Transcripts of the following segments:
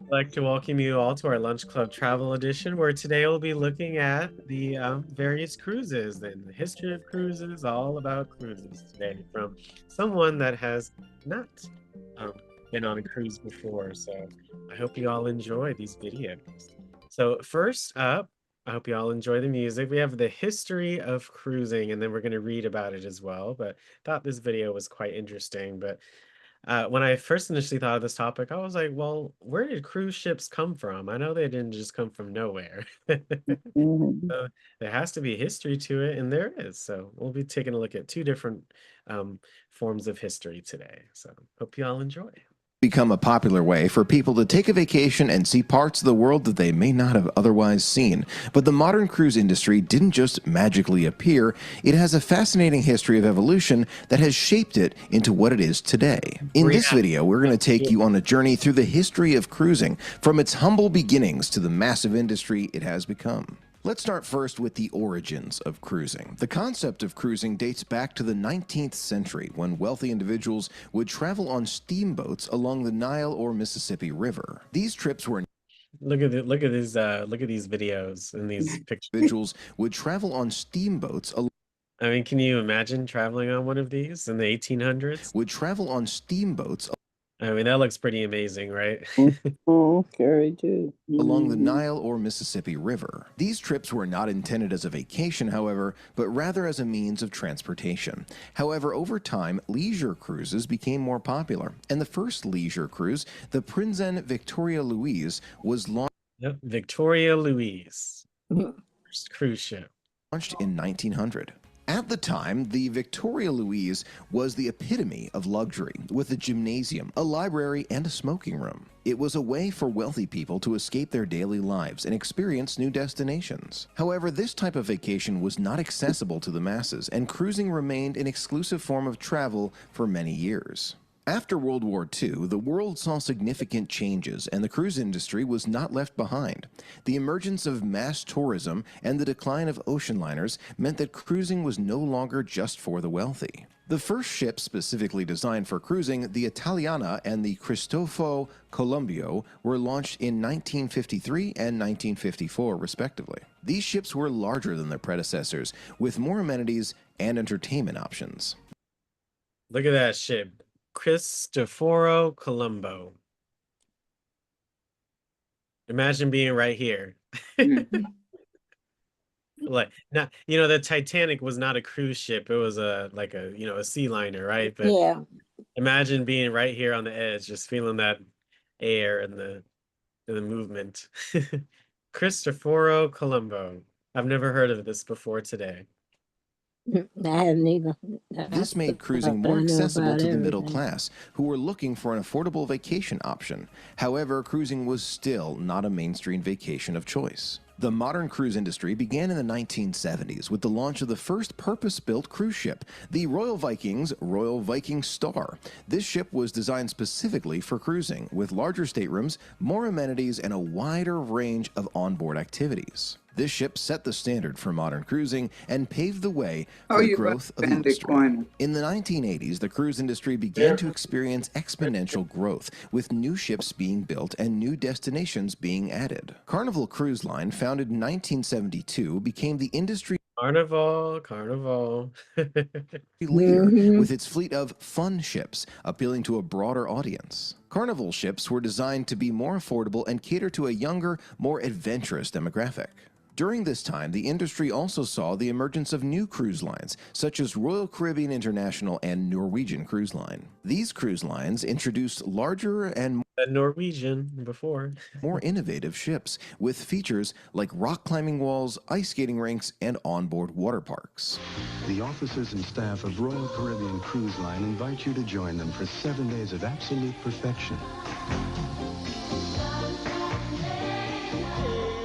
I'd like to welcome you all to our Lunch Club Travel Edition, where today we'll be looking at the various cruises and the history of cruises, all about cruises today from someone that has not um, been on a cruise before. So I hope you all enjoy these videos. So first up, I hope you all enjoy the music. We have the history of cruising, and then we're going to read about it as well. But thought this video was quite interesting. But when I first initially thought of this topic, I was like, well, where did cruise ships come from? I know they didn't just come from nowhere. Mhm. So there has to be history to it, and there is. So we'll be taking a look at two different um, forms of history today. So hope you all enjoy. Become a popular way for people to take a vacation and see parts of the world that they may not have otherwise seen. But the modern cruise industry didn't just magically appear, it has a fascinating history of evolution that has shaped it into what it is today. In this React. video, we're going to take you on a journey through the history of cruising, from its humble beginnings to the massive industry it has become. Let's start first with the origins of cruising. The concept of cruising dates back to the 19th century when wealthy individuals would travel on steamboats along the Nile or Mississippi River. These trips were Look at these videos and these pictures. individuals would travel on steamboats I mean, can you imagine traveling on one of these in the 1800s? would travel on steamboats I mean, that looks pretty amazing, right? Mhm. Scary too. along the Mhm. Nile or Mississippi River. These trips were not intended as a vacation, however, but rather as a means of transportation. However, over time, leisure cruises became more popular, and the first leisure cruise, the Prinsen Victoria Louise, was Yep, Victoria Louise, first cruise ship. launched in 1900. At the time, the Victoria Louise was the epitome of luxury, with a gymnasium, a library, and a smoking room. It was a way for wealthy people to escape their daily lives and experience new destinations. However, this type of vacation was not accessible to the masses, and cruising remained an exclusive form of travel for many years. After World War II, the world saw significant changes, and the cruise industry was not left behind. The emergence of mass tourism and the decline of ocean liners meant that cruising was no longer just for the wealthy. The first ships specifically designed for cruising, the Italiana and the Cristoforo Colombo, were launched in 1953 and 1954, respectively. These ships were larger than their predecessors, with more amenities and entertainment options. Look at that ship, Cristoforo Colombo. Imagine being right here. Mhm. Like, not, the Titanic was not a cruise ship. It was a like a, a sea liner, right? But Yeah. imagine being right here on the edge, just feeling that air and the movement. Cristoforo Colombo. I've never heard of this before today. I haven't even. This made cruising But more I know accessible about to the middle everything. class, who were looking for an affordable vacation option. However, cruising was still not a mainstream vacation of choice. The modern cruise industry began in the 1970s with the launch of the first purpose-built cruise ship, the Royal Viking's Royal Viking Star. This ship was designed specifically for cruising, with larger staterooms, more amenities, and a wider range of onboard activities. This ship set the standard for modern cruising and paved the way How for the you growth of the Bandit industry. Coin? In the 1980s, the cruise industry began to experience exponential growth, with new ships being built and new destinations being added. Carnival Cruise Line, founded in 1972, became the industry Carnival, Carnival. leader Mhm. with its fleet of fun ships, appealing to a broader audience. Carnival ships were designed to be more affordable and cater to a younger, more adventurous demographic. During this time, the industry also saw the emergence of new cruise lines, such as Royal Caribbean International and Norwegian Cruise Line. These cruise lines introduced larger and The Norwegian before. more innovative ships, with features like rock climbing walls, ice skating rinks, and onboard water parks. The officers and staff of Royal Caribbean Cruise Line invite you to join them for 7 days of absolute perfection.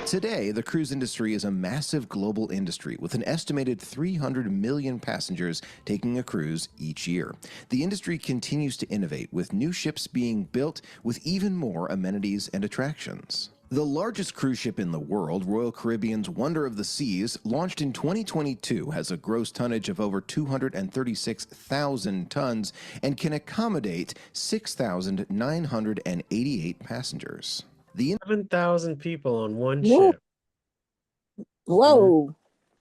Today, the cruise industry is a massive global industry with an estimated 300 million passengers taking a cruise each year. The industry continues to innovate, with new ships being built with even more amenities and attractions. The largest cruise ship in the world, Royal Caribbean's Wonder of the Seas, launched in 2022, has a gross tonnage of over 236,000 tons and can accommodate 6,988 passengers. The 7,000 people on one Whoa. ship. Whoa.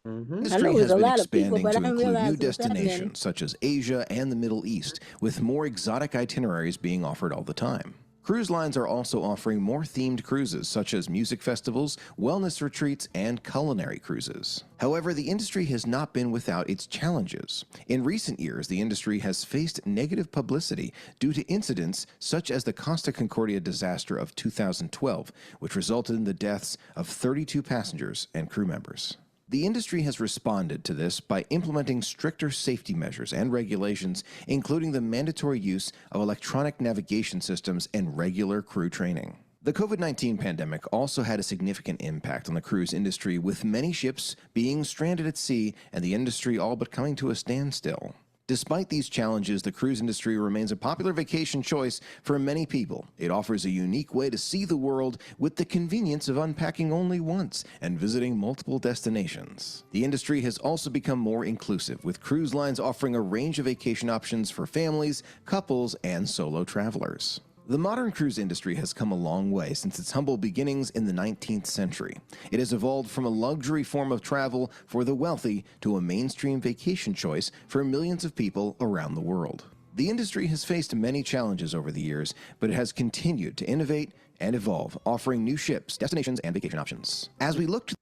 Mm-hmm. I know industry it was has a been lot of people, expanding but I to didn't include new realize it was that many. destinations such as Asia and the Middle East, with more exotic itineraries being offered all the time. Cruise lines are also offering more themed cruises such as music festivals, wellness retreats, and culinary cruises. However, the industry has not been without its challenges. In recent years, the industry has faced negative publicity due to incidents such as the Costa Concordia disaster of 2012, which resulted in the deaths of 32 passengers and crew members. The industry has responded to this by implementing stricter safety measures and regulations, including the mandatory use of electronic navigation systems and regular crew training. The COVID-19 pandemic also had a significant impact on the cruise industry, with many ships being stranded at sea and the industry all but coming to a standstill. Despite these challenges, the cruise industry remains a popular vacation choice for many people. It offers a unique way to see the world with the convenience of unpacking only once and visiting multiple destinations. The industry has also become more inclusive, with cruise lines offering a range of vacation options for families, couples, and solo travelers. The modern cruise industry has come a long way since its humble beginnings in the 19th century. It has evolved from a luxury form of travel for the wealthy to a mainstream vacation choice for millions of people around the world. The industry has faced many challenges over the years, but it has continued to innovate and evolve, offering new ships, destinations, and vacation options. As we look to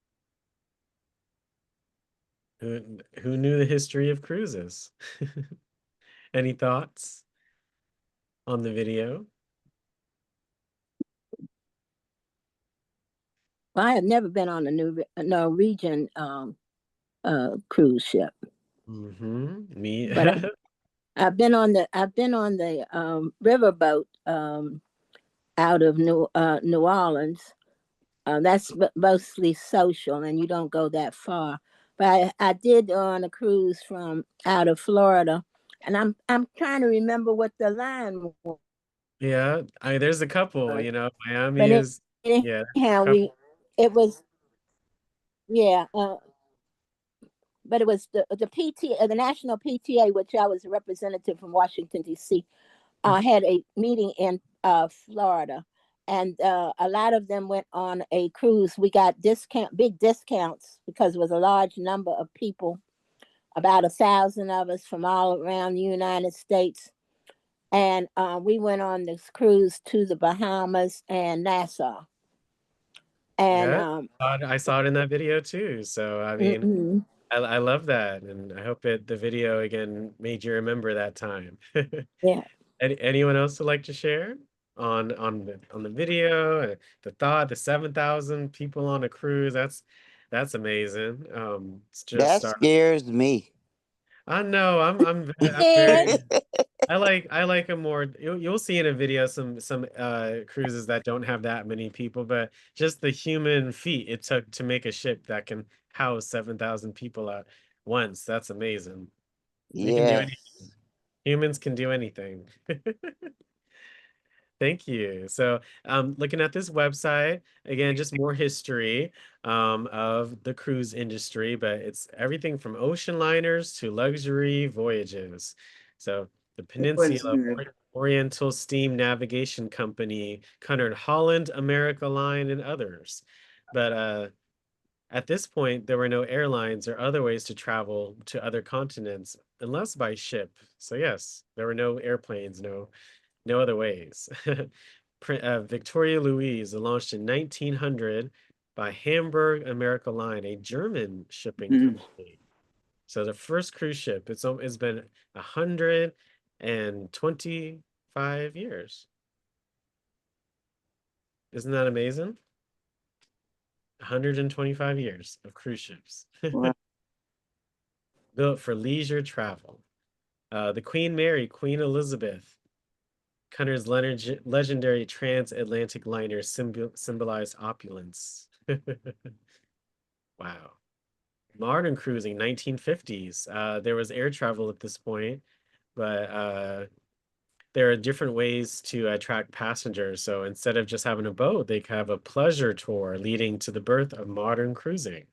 Who knew the history of cruises? Any thoughts on the video? Well, I have never been on a Norwegian cruise ship, Mm-hmm. Me. but I've been on the riverboat out of New Orleans. That's mostly social, and you don't go that far. But I did go on a cruise from out of Florida, and I'm trying to remember what the line was. Yeah, there's a couple, Miami But is, yeah, there's a anyhow, couple. it was, yeah. But it was the PTA, the National PTA, which I was a representative from Washington D.C. Had a meeting in Florida, and a lot of them went on a cruise. We got big discounts because it was a large number of people, about 1,000 of us from all around the United States, and we went on this cruise to the Bahamas and Nassau. And Yeah, I saw it in that video too. So, I mean, mm-mm, I love that, and I hope the video again made you remember that time. yeah. Anyone else would like to share on the video, the 7,000 people on a cruise? That's amazing. It's just That start. scares me. I know I'm Yeah. very I like a more you'll see in a video some cruises that don't have that many people, but just the human feat it took to make a ship that can house 7,000 people at once. That's amazing. They can do Yes. anything. Humans can do anything. Thank you. So, looking at this website, again, just more history of the cruise industry, but it's everything from ocean liners to luxury voyages. So, the Peninsula Oriental Steam Navigation Company, Cunard Holland, America Line, and others. But at this point, there were no airlines or other ways to travel to other continents unless by ship. So, yes, there were no airplanes, no other ways. Victoria Louise, launched in 1900 by Hamburg America Line, a German shipping company. So the first cruise ship, it's been 125 years. Isn't that amazing? 125 years of cruise ships. Wow. Built for leisure travel. The Queen Mary, Queen Elizabeth, Cunard's legendary transatlantic liner symbolized opulence. Wow. Modern cruising, 1950s. There was air travel at this point, but there are different ways to attract passengers. So instead of just having a boat, they could have a pleasure tour leading to the birth of modern cruising.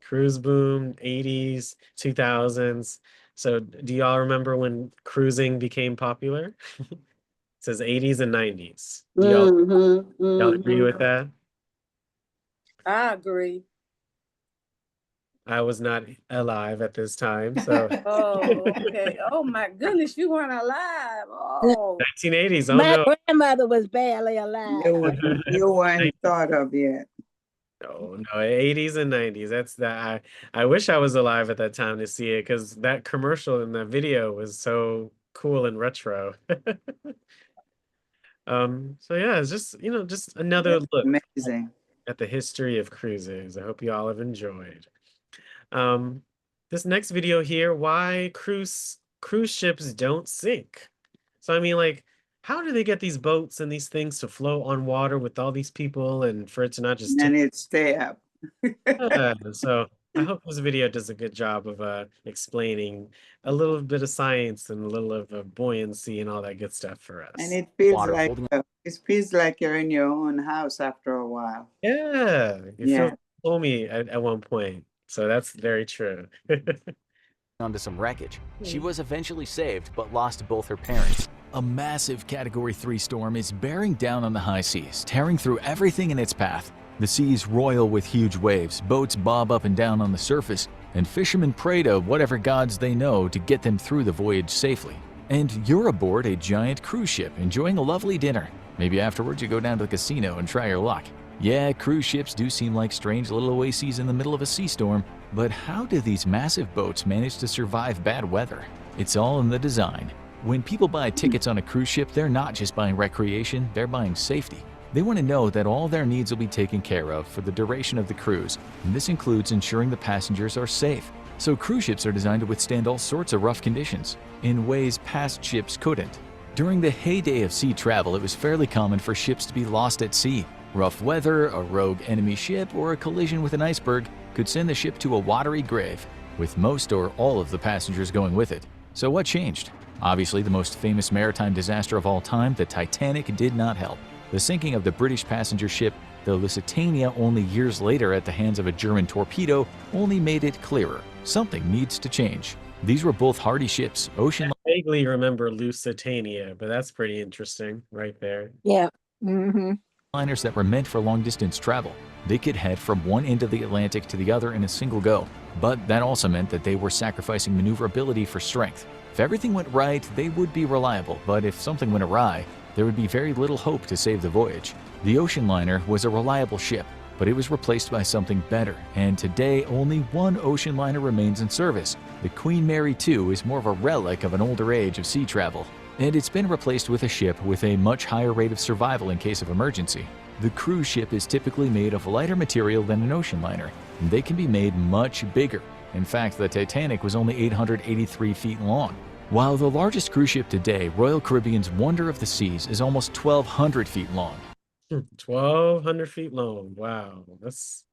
Cruise boom, 80s, 2000s. So do y'all remember when cruising became popular? says 80s and 90s. Do y'all agree with that? I agree. I was not alive at this time, so Oh, okay. Oh my goodness, you weren't alive. Oh, 1980s. Oh My no. grandmother was barely alive. You weren't thought of yet. No, 80s and 90s. That's that. I wish I was alive at that time to see it because that commercial in the video was so cool and retro. So yeah, it's just just another look Amazing. at the history of cruises. I hope you all have enjoyed. This next video here, why cruise ships don't sink. So I mean, like, how do they get these boats and these things to float on water with all these people and for it to not just And it stay up. so I hope this video does a good job of explaining a little bit of science and a little of buoyancy and all that good stuff for us. And it feels Water like holding- you're in your own house after a while. Yeah, you Yeah. feel homey at one point. So that's very true. onto some wreckage. She was eventually saved, but lost both her parents. A massive Category 3 storm is bearing down on the high seas, tearing through everything in its path. The seas roil with huge waves, boats bob up and down on the surface, and fishermen pray to whatever gods they know to get them through the voyage safely. And you're aboard a giant cruise ship, enjoying a lovely dinner. Maybe afterwards you go down to the casino and try your luck. Yeah, cruise ships do seem like strange little oases in the middle of a sea storm, but how do these massive boats manage to survive bad weather? It's all in the design. When people buy tickets on a cruise ship, they're not just buying recreation, they're buying safety. They want to know that all their needs will be taken care of for the duration of the cruise, and this includes ensuring the passengers are safe. So cruise ships are designed to withstand all sorts of rough conditions, in ways past ships couldn't. During the heyday of sea travel, it was fairly common for ships to be lost at sea. Rough weather, a rogue enemy ship, or a collision with an iceberg could send the ship to a watery grave, with most or all of the passengers going with it. So what changed? Obviously, the most famous maritime disaster of all time, the Titanic, did not help. The sinking of the British passenger ship, the Lusitania, only years later at the hands of a German torpedo, only made it clearer. Something needs to change. These were both hardy ships, ocean I vaguely remember Lusitania, but that's pretty interesting right there. Yeah. Mm-hmm. liners that were meant for long-distance travel. They could head from one end of the Atlantic to the other in a single go, but that also meant that they were sacrificing maneuverability for strength. If everything went right, they would be reliable, but if something went awry, there would be very little hope to save the voyage. The ocean liner was a reliable ship, but it was replaced by something better, and today only one ocean liner remains in service. The Queen Mary II is more of a relic of an older age of sea travel, and it's been replaced with a ship with a much higher rate of survival in case of emergency. The cruise ship is typically made of lighter material than an ocean liner, and they can be made much bigger. In fact, the Titanic was only 883 feet long. While the largest cruise ship today, Royal Caribbean's Wonder of the Seas, is almost 1,200 feet long. 1,200 feet long. Wow, that's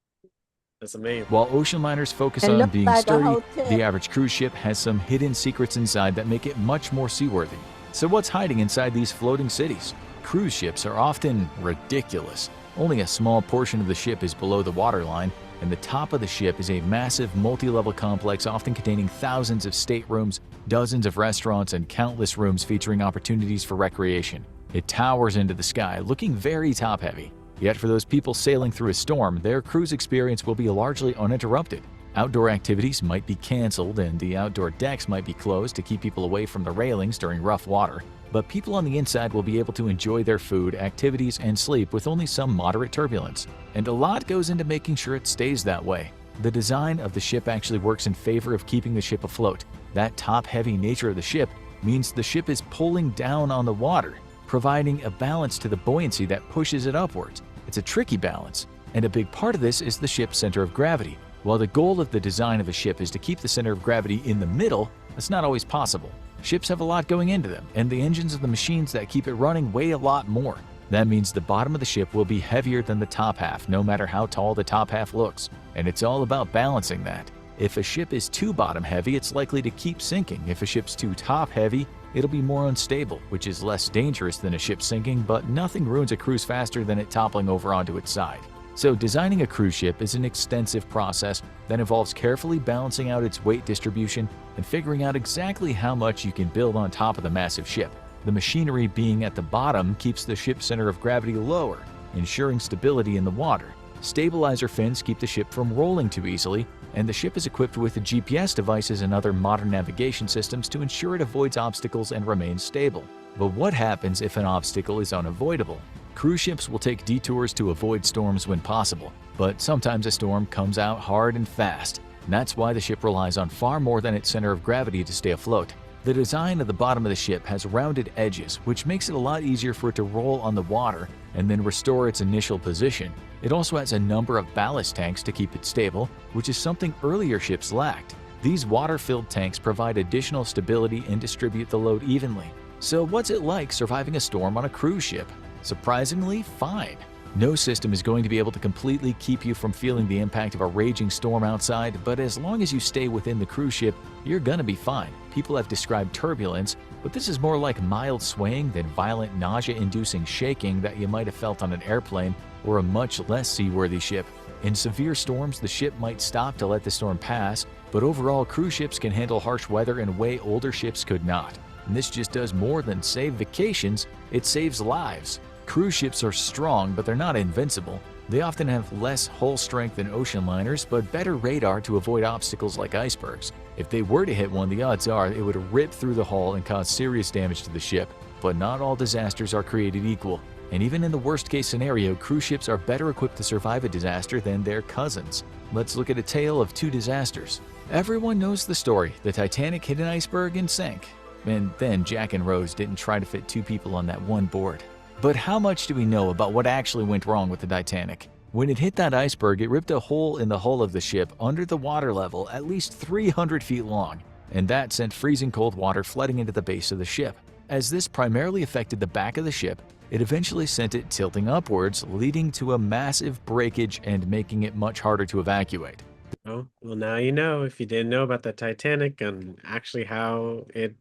amazing. While ocean liners focus And on look being like a sturdy, hotel. the average cruise ship has some hidden secrets inside that make it much more seaworthy. So what's hiding inside these floating cities? Cruise ships are often ridiculous. Only a small portion of the ship is below the waterline, and the top of the ship is a massive multi-level complex often containing thousands of staterooms, dozens of restaurants, and countless rooms featuring opportunities for recreation. It towers into the sky, looking very top-heavy. Yet for those people sailing through a storm, their cruise experience will be largely uninterrupted. Outdoor activities might be canceled and the outdoor decks might be closed to keep people away from the railings during rough water, but people on the inside will be able to enjoy their food, activities, and sleep with only some moderate turbulence. And a lot goes into making sure it stays that way. The design of the ship actually works in favor of keeping the ship afloat. That top-heavy nature of the ship means the ship is pulling down on the water, providing a balance to the buoyancy that pushes it upwards. It's a tricky balance, and a big part of this is the ship's center of gravity. While the goal of the design of a ship is to keep the center of gravity in the middle, that's not always possible. Ships have a lot going into them, and the engines of the machines that keep it running weigh a lot more. That means the bottom of the ship will be heavier than the top half, no matter how tall the top half looks, and it's all about balancing that. If a ship is too bottom heavy, it's likely to keep sinking. If a ship's too top heavy, it'll be more unstable, which is less dangerous than a ship sinking, but nothing ruins a cruise faster than it toppling over onto its side. So designing a cruise ship is an extensive process that involves carefully balancing out its weight distribution and figuring out exactly how much you can build on top of the massive ship. The machinery being at the bottom keeps the ship's center of gravity lower, ensuring stability in the water. Stabilizer fins keep the ship from rolling too easily, and the ship is equipped with GPS devices and other modern navigation systems to ensure it avoids obstacles and remains stable. But what happens if an obstacle is unavoidable? Cruise ships will take detours to avoid storms when possible, but sometimes a storm comes out hard and fast. And that's why the ship relies on far more than its center of gravity to stay afloat. The design of the bottom of the ship has rounded edges, which makes it a lot easier for it to roll on the water and then restore its initial position. It also has a number of ballast tanks to keep it stable, which is something earlier ships lacked. These water-filled tanks provide additional stability and distribute the load evenly. So what's it like surviving a storm on a cruise ship? Surprisingly, fine. No system is going to be able to completely keep you from feeling the impact of a raging storm outside, but as long as you stay within the cruise ship, you're gonna be fine. People have described turbulence, but this is more like mild swaying than violent nausea-inducing shaking that you might have felt on an airplane or a much less seaworthy ship. In severe storms, the ship might stop to let the storm pass, but overall, cruise ships can handle harsh weather in a way older ships could not. And this just does more than save vacations, it saves lives. Cruise ships are strong, but they're not invincible. They often have less hull strength than ocean liners, but better radar to avoid obstacles like icebergs. If they were to hit one, the odds are it would rip through the hull and cause serious damage to the ship. But not all disasters are created equal. And even in the worst-case scenario, cruise ships are better equipped to survive a disaster than their cousins. Let's look at a tale of two disasters. Everyone knows the story. The Titanic hit an iceberg and sank. And then Jack and Rose didn't try to fit two people on that one board. But how much do we know about what actually went wrong with the Titanic? When it hit that iceberg, it ripped a hole in the hull of the ship under the water level at least 300 feet long, and that sent freezing cold water flooding into the base of the ship. As this primarily affected the back of the ship, it eventually sent it tilting upwards, leading to a massive breakage and making it much harder to evacuate. Oh, well, now you know if you didn't know about the Titanic and actually how it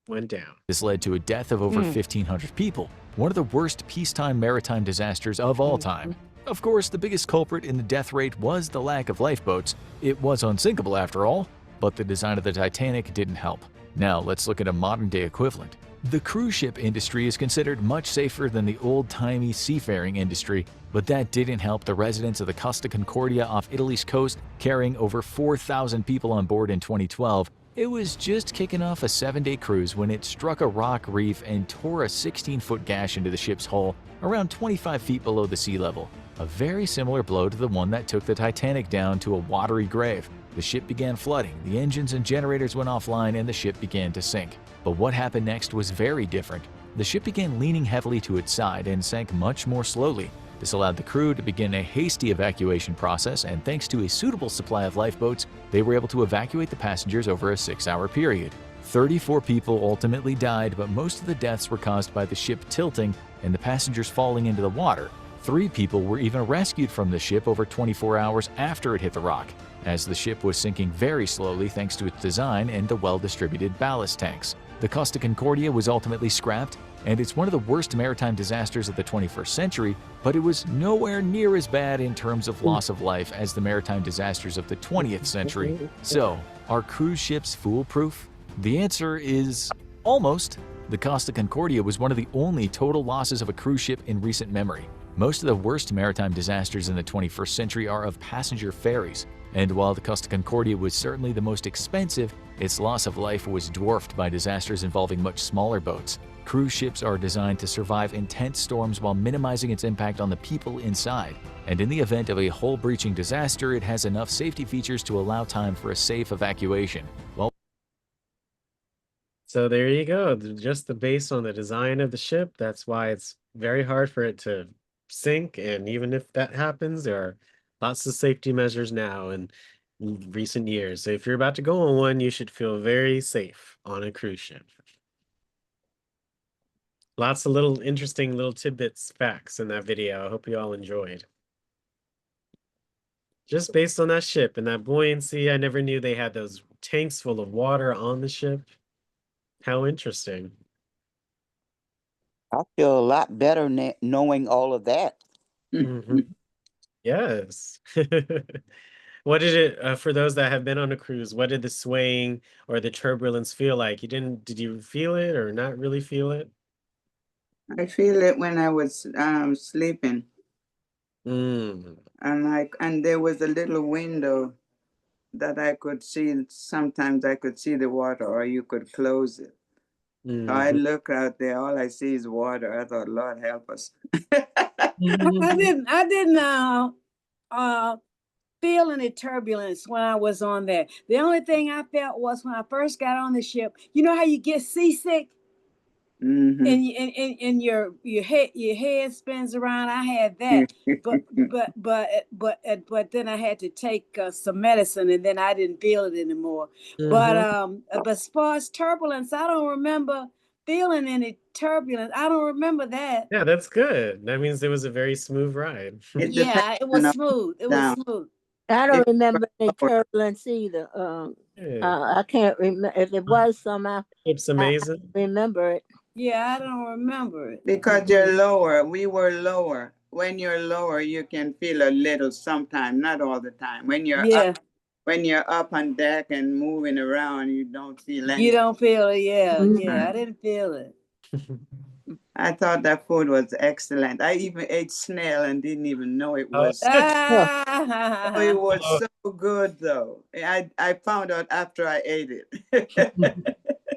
went down. This led to a death of over 1,500 people, one of the worst peacetime maritime disasters of all time. Of course, the biggest culprit in the death rate was the lack of lifeboats. It was unsinkable after all, but the design of the Titanic didn't help. Now let's look at a modern-day equivalent. The cruise ship industry is considered much safer than the old-timey seafaring industry, but that didn't help the residents of the Costa Concordia off Italy's coast, carrying over 4,000 people on board in 2012. It was just kicking off a 7-day cruise when it struck a rock reef and tore a 16-foot gash into the ship's hull, around 25 feet below the sea level. A very similar blow to the one that took the Titanic down to a watery grave. The ship began flooding, the engines and generators went offline, and the ship began to sink. But what happened next was very different. The ship began leaning heavily to its side and sank much more slowly. This allowed the crew to begin a hasty evacuation process, and thanks to a suitable supply of lifeboats, they were able to evacuate the passengers over a 6-hour period. 34 people ultimately died, but most of the deaths were caused by the ship tilting and the passengers falling into the water. 3 people were even rescued from the ship over 24 hours after it hit the rock, as the ship was sinking very slowly thanks to its design and the well-distributed ballast tanks. The Costa Concordia was ultimately scrapped, and it's one of the worst maritime disasters of the 21st century, but it was nowhere near as bad in terms of loss of life as the maritime disasters of the 20th century. So, are cruise ships foolproof? The answer is almost. The Costa Concordia was one of the only total losses of a cruise ship in recent memory. Most of the worst maritime disasters in the 21st century are of passenger ferries, and while the Costa Concordia was certainly the most expensive, its loss of life was dwarfed by disasters involving much smaller boats. Cruise ships are designed to survive intense storms while minimizing its impact on the people inside, and in the event of a hull-breaching disaster, it has enough safety features to allow time for a safe evacuation. So there you go. Just the based on the design of the ship, that's why it's very hard for it to sink. And even if that happens, there are lots of safety measures now in recent years. So if you're about to go on one, you should feel very safe on a cruise ship. Lots of little interesting little tidbits, facts in that video. I hope you all enjoyed. Just based on that ship and that buoyancy, I never knew they had those tanks full of water on the ship. How interesting. I feel a lot better knowing all of that. Mhm. Yes. What did it, for those that have been on a cruise, what did the swaying or the turbulence feel like? Did you feel it or not really feel it? I feel it when I was sleeping, Mm. and there was a little window that I could see. Sometimes I could see the water, or you could close it. So I Mhm. look out there, all I see is water. I thought, Lord help us. I didn't feel any turbulence when I was on there. The only thing I felt was when I first got on the ship, you know how you get seasick? Mhm. And your head spins around. I had that, but then I had to take some medicine, and then I didn't feel it anymore. But as far as turbulence, I don't remember feeling any turbulence. I don't remember that. Yeah, that's good. That means it was a very smooth ride. It depends Yeah, it was on smooth. It was down. smooth. I If don't you remember any lower, turbulence either. Yeah. I can't remember if it was some. Ship's I amazing. remember it. Yeah, I don't remember it. because you're lower, we were lower. When you're lower, you can feel a little sometimes, not all the time. Yeah, When you're up on deck and moving around, you don't feel you anything. don't feel it. Yeah, Mhm. yeah, I didn't feel it. I thought that food was excellent. I even ate snail and didn't even know it Oh, was. Oh, it was so good though. I found out after I ate it.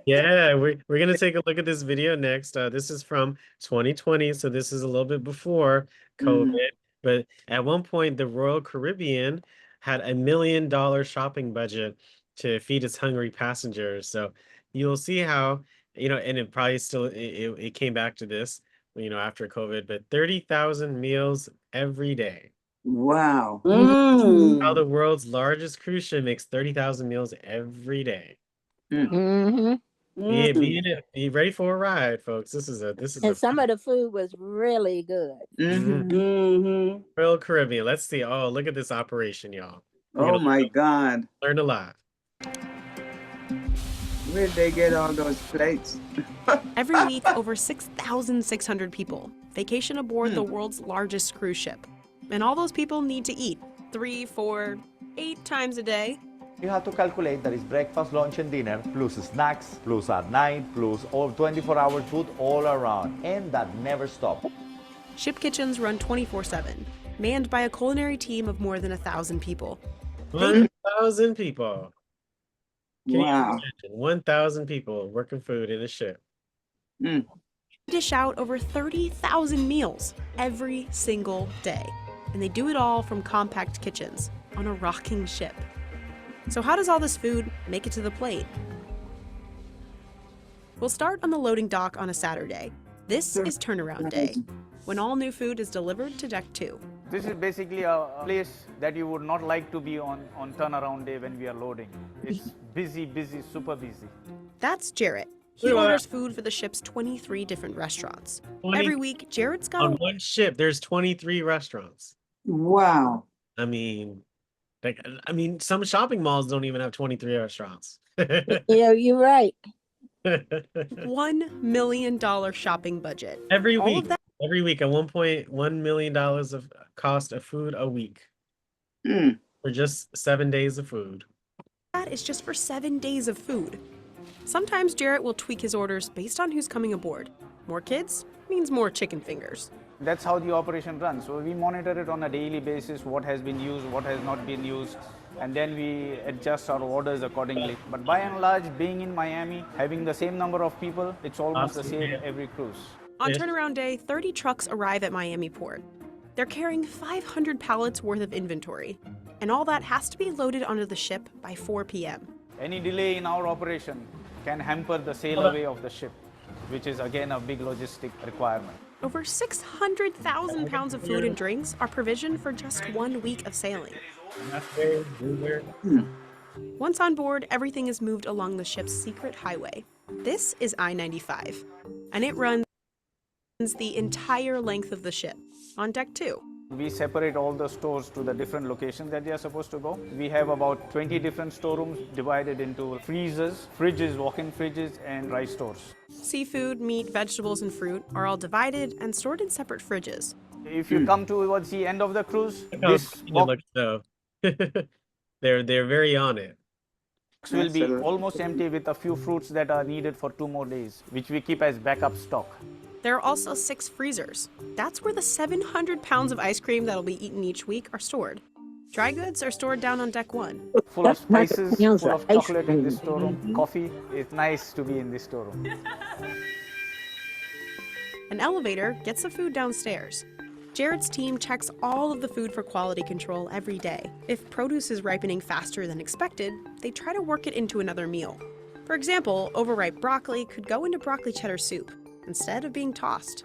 yeah, we're gonna take a look at this video next. This is from 2020, so this is a little bit before COVID. Mhm. But at one point, the Royal Caribbean had $1 million shopping budget to feed its hungry passengers. So you'll see how, and it probably still it came back to this, after COVID, but 30,000 meals every day. Wow. How the Mm. world's largest cruise ship makes 30,000 meals every day. Mm-hmm. Be ready for a ride, folks. This is And a some of the food was really good. Mhm. Mm-hmm. Royal Caribbean. Let's see. Oh, look at this operation, y'all. We're Oh gonna my God. learn a lot. Where'd they get all those plates? Every week, over 6,600 people vacation aboard the world's largest cruise ship. And all those people need to eat 3, 4, 8 times a day. You have to calculate that is breakfast, lunch, and dinner, plus snacks, plus at night, plus all 24-hour food all around, and that never stops. Ship kitchens run 24/7, manned by a culinary team of more than 1,000 people. 1,000 people. Can you Wow. imagine 1,000 people working food in a ship? Mm. Dish out over 30,000 meals every single day. And they do it all from compact kitchens on a rocking ship. So how does all this food make it to the plate? We'll start on the loading dock on a Saturday. This is turnaround day, when all new food is delivered to Deck 2. This is basically a place that you would not like to be on turnaround day when we are loading. It's busy, super busy. That's Jarrett. He orders food for the ship's 23 different restaurants. Every week, Jarrett's got on one ship. There's 23 restaurants. Wow. I mean, some shopping malls don't even have 23 restaurants. Yeah, you're right. $1 million shopping budget. Every All week. of that Every week, at $1.1 million of cost of food a week Mm. for just 7 days of food. is just for 7 days of food. Sometimes Jarrett will tweak his orders based on who's coming aboard. More kids means more chicken fingers. That's how the operation runs. So we monitor it on a daily basis, what has been used, what has not been used, and then we adjust our orders accordingly. But by and large, being in Miami, having the same number of people, it's almost the same every cruise. On turnaround day, 30 trucks arrive at Miami Port. They're carrying 500 pallets worth of inventory, and all that has to be loaded onto the ship by 4 p.m. Any delay in our operation can hamper the sail away of the ship, which is again a big logistic requirement. Over 600,000 pounds of food and drinks are provisioned for just 1 week of sailing. Once on board, everything is moved along the ship's secret highway. This is I-95, and it runs the entire length of the ship on Deck 2. We separate all the stores to the different locations that they are supposed to go. We have about 20 different storerooms divided into freezers, fridges, walk-in fridges, and rice stores. Seafood, meat, vegetables, and fruit are all divided and stored in separate fridges. If you come towards the end of the cruise, Look how this clean it looks, though. They're very on it. box will be almost empty with a few fruits that are needed for 2 more days, which we keep as backup stock. There are also 6 freezers. That's where the 700 pounds of ice cream that'll be eaten each week are stored. Dry goods are stored down on deck 1. Full of spices, Meals full are of ice chocolate in this cream. storeroom. Coffee. It's nice to be in this storeroom. An elevator gets the food downstairs. Jared's team checks all of the food for quality control every day. If produce is ripening faster than expected, they try to work it into another meal. For example, overripe broccoli could go into broccoli cheddar soup instead of being tossed.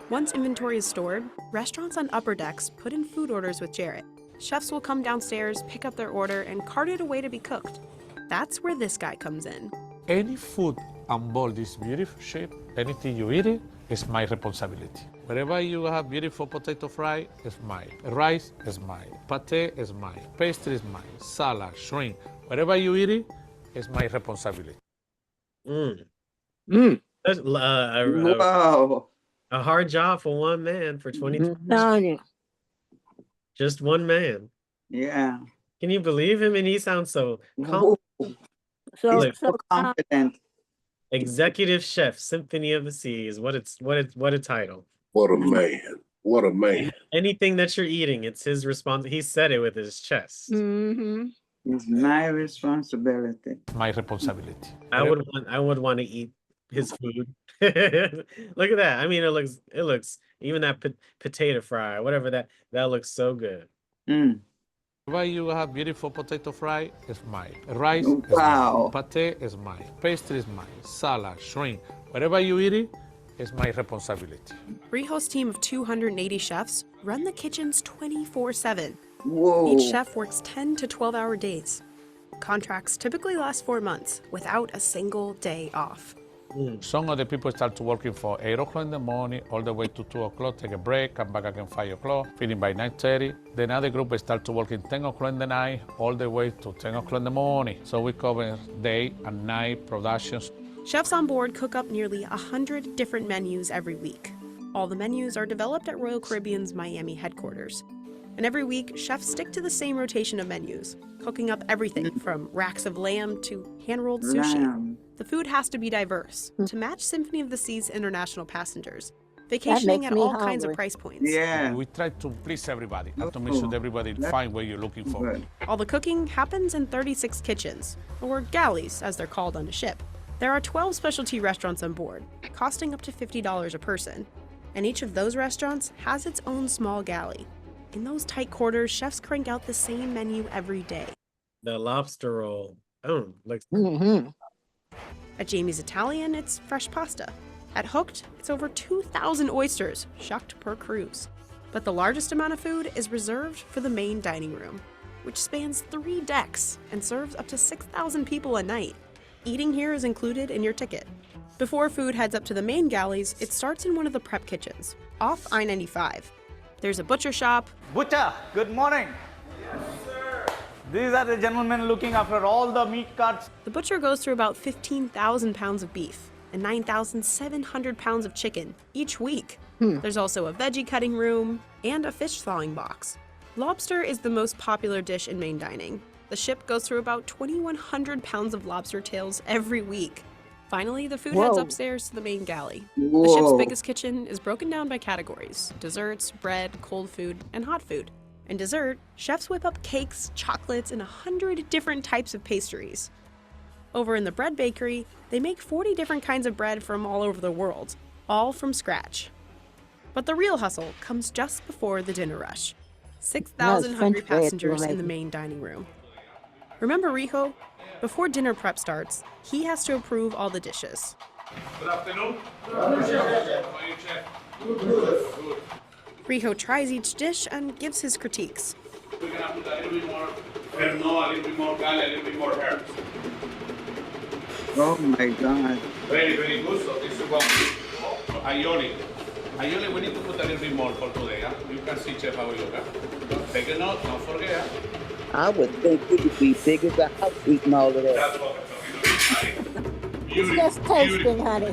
Once inventory is stored, restaurants on upper decks put in food orders with Jared. Chefs will come downstairs, pick up their order, and cart it away to be cooked. That's where this guy comes in. Any food on board this beautiful ship, anything you eat it, is my responsibility. Wherever you have beautiful potato fry, it's mine. Rice is mine. Pate is mine. Pastry is mine. Salad, shrimp, wherever you eat it, it's my responsibility. That's, Wow. a hard job for one man for 22. Tony. Just one man. Yeah. Can you believe him? And he sounds so calm. Whoa. So, He's so Confident. Executive Chef, Symphony of the Seas. What a title. What a man. What a man. Anything that you're eating, it's his response. He said it with his chest. It's my responsibility. My responsibility. I would want to eat his food. Look at that. I mean, it looks even that potato fry, whatever that looks so good. Wherever you have beautiful potato fry, it's mine. Rice Wow. is mine. Pate is mine. Pastry is mine. Salad, shrimp, wherever you eat it, it's my responsibility. Riho's team of 280 chefs run the kitchens 24/7. Whoa. Each chef works 10 to 12-hour days. Contracts typically last 4 months without a single day off. Some of the people start to working for 8 o'clock in the morning, all the way to 2 o'clock, take a break, come back again 5 o'clock, finish by 9:30. Then other group start to working 10 o'clock in the night, all the way to 10 o'clock in the morning. So we cover day and night productions. Chefs on board cook up nearly 100 different menus every week. All the menus are developed at Royal Caribbean's Miami headquarters. And every week, chefs stick to the same rotation of menus, cooking up everything from racks of lamb to hand-rolled sushi. Lamb. The food has to be diverse to match Symphony of the Sea's international passengers, that vacationing makes at me all kinds of hungry. price points. Yeah. We try to please everybody and to make sure that everybody find what you're looking for. Good. All the cooking happens in 36 kitchens, or galleys as they're called on a ship. There are 12 specialty restaurants on board, costing up to $50 a person. And each of those restaurants has its own small galley. In those tight quarters, chefs crank out the same menu every day. The lobster roll. Oh, looks At Jamie's Italian, it's fresh pasta. At Hooked, it's over 2,000 oysters, shucked per cruise. But the largest amount of food is reserved for the main dining room, which spans 3 decks and serves up to 6,000 people a night. Eating here is included in your ticket. Before food heads up to the main galleys, it starts in one of the prep kitchens, off I-95. There's a butcher shop. Butcher, good morning. Yes, sir. These are the gentlemen looking after all the meat cuts. The butcher goes through about 15,000 pounds of beef and 9,700 pounds of chicken each week. There's also a veggie cutting room and a fish thawing box. Lobster is the most popular dish in main dining. The ship goes through about 2,100 pounds of lobster tails every week. Finally, the food heads upstairs to the main galley. The ship's biggest kitchen is broken down by categories: desserts, bread, cold food, and hot food. In dessert, chefs whip up cakes, chocolates, and 100 different types of pastries. Over in the bread bakery, they make 40 different kinds of bread from all over the world, all from scratch. But the real hustle comes just before the dinner rush. 6,000 hungry French bread passengers you're in the main dining room. Remember Riho? Before dinner prep starts, he has to approve all the dishes. Good afternoon. Riho tries each dish and gives his critiques. We're gonna put a little bit more Pernod, a little bit more garlic, a little bit more herbs. Oh my God. Very, very good. So this is what aioli. Aioli, we need to put a little bit more for today. Huh? You can see, Chef, how we look. Huh? Take a note, don't forget. I would think it would be big as a house eating all of that. That's what it's just tasting, honey.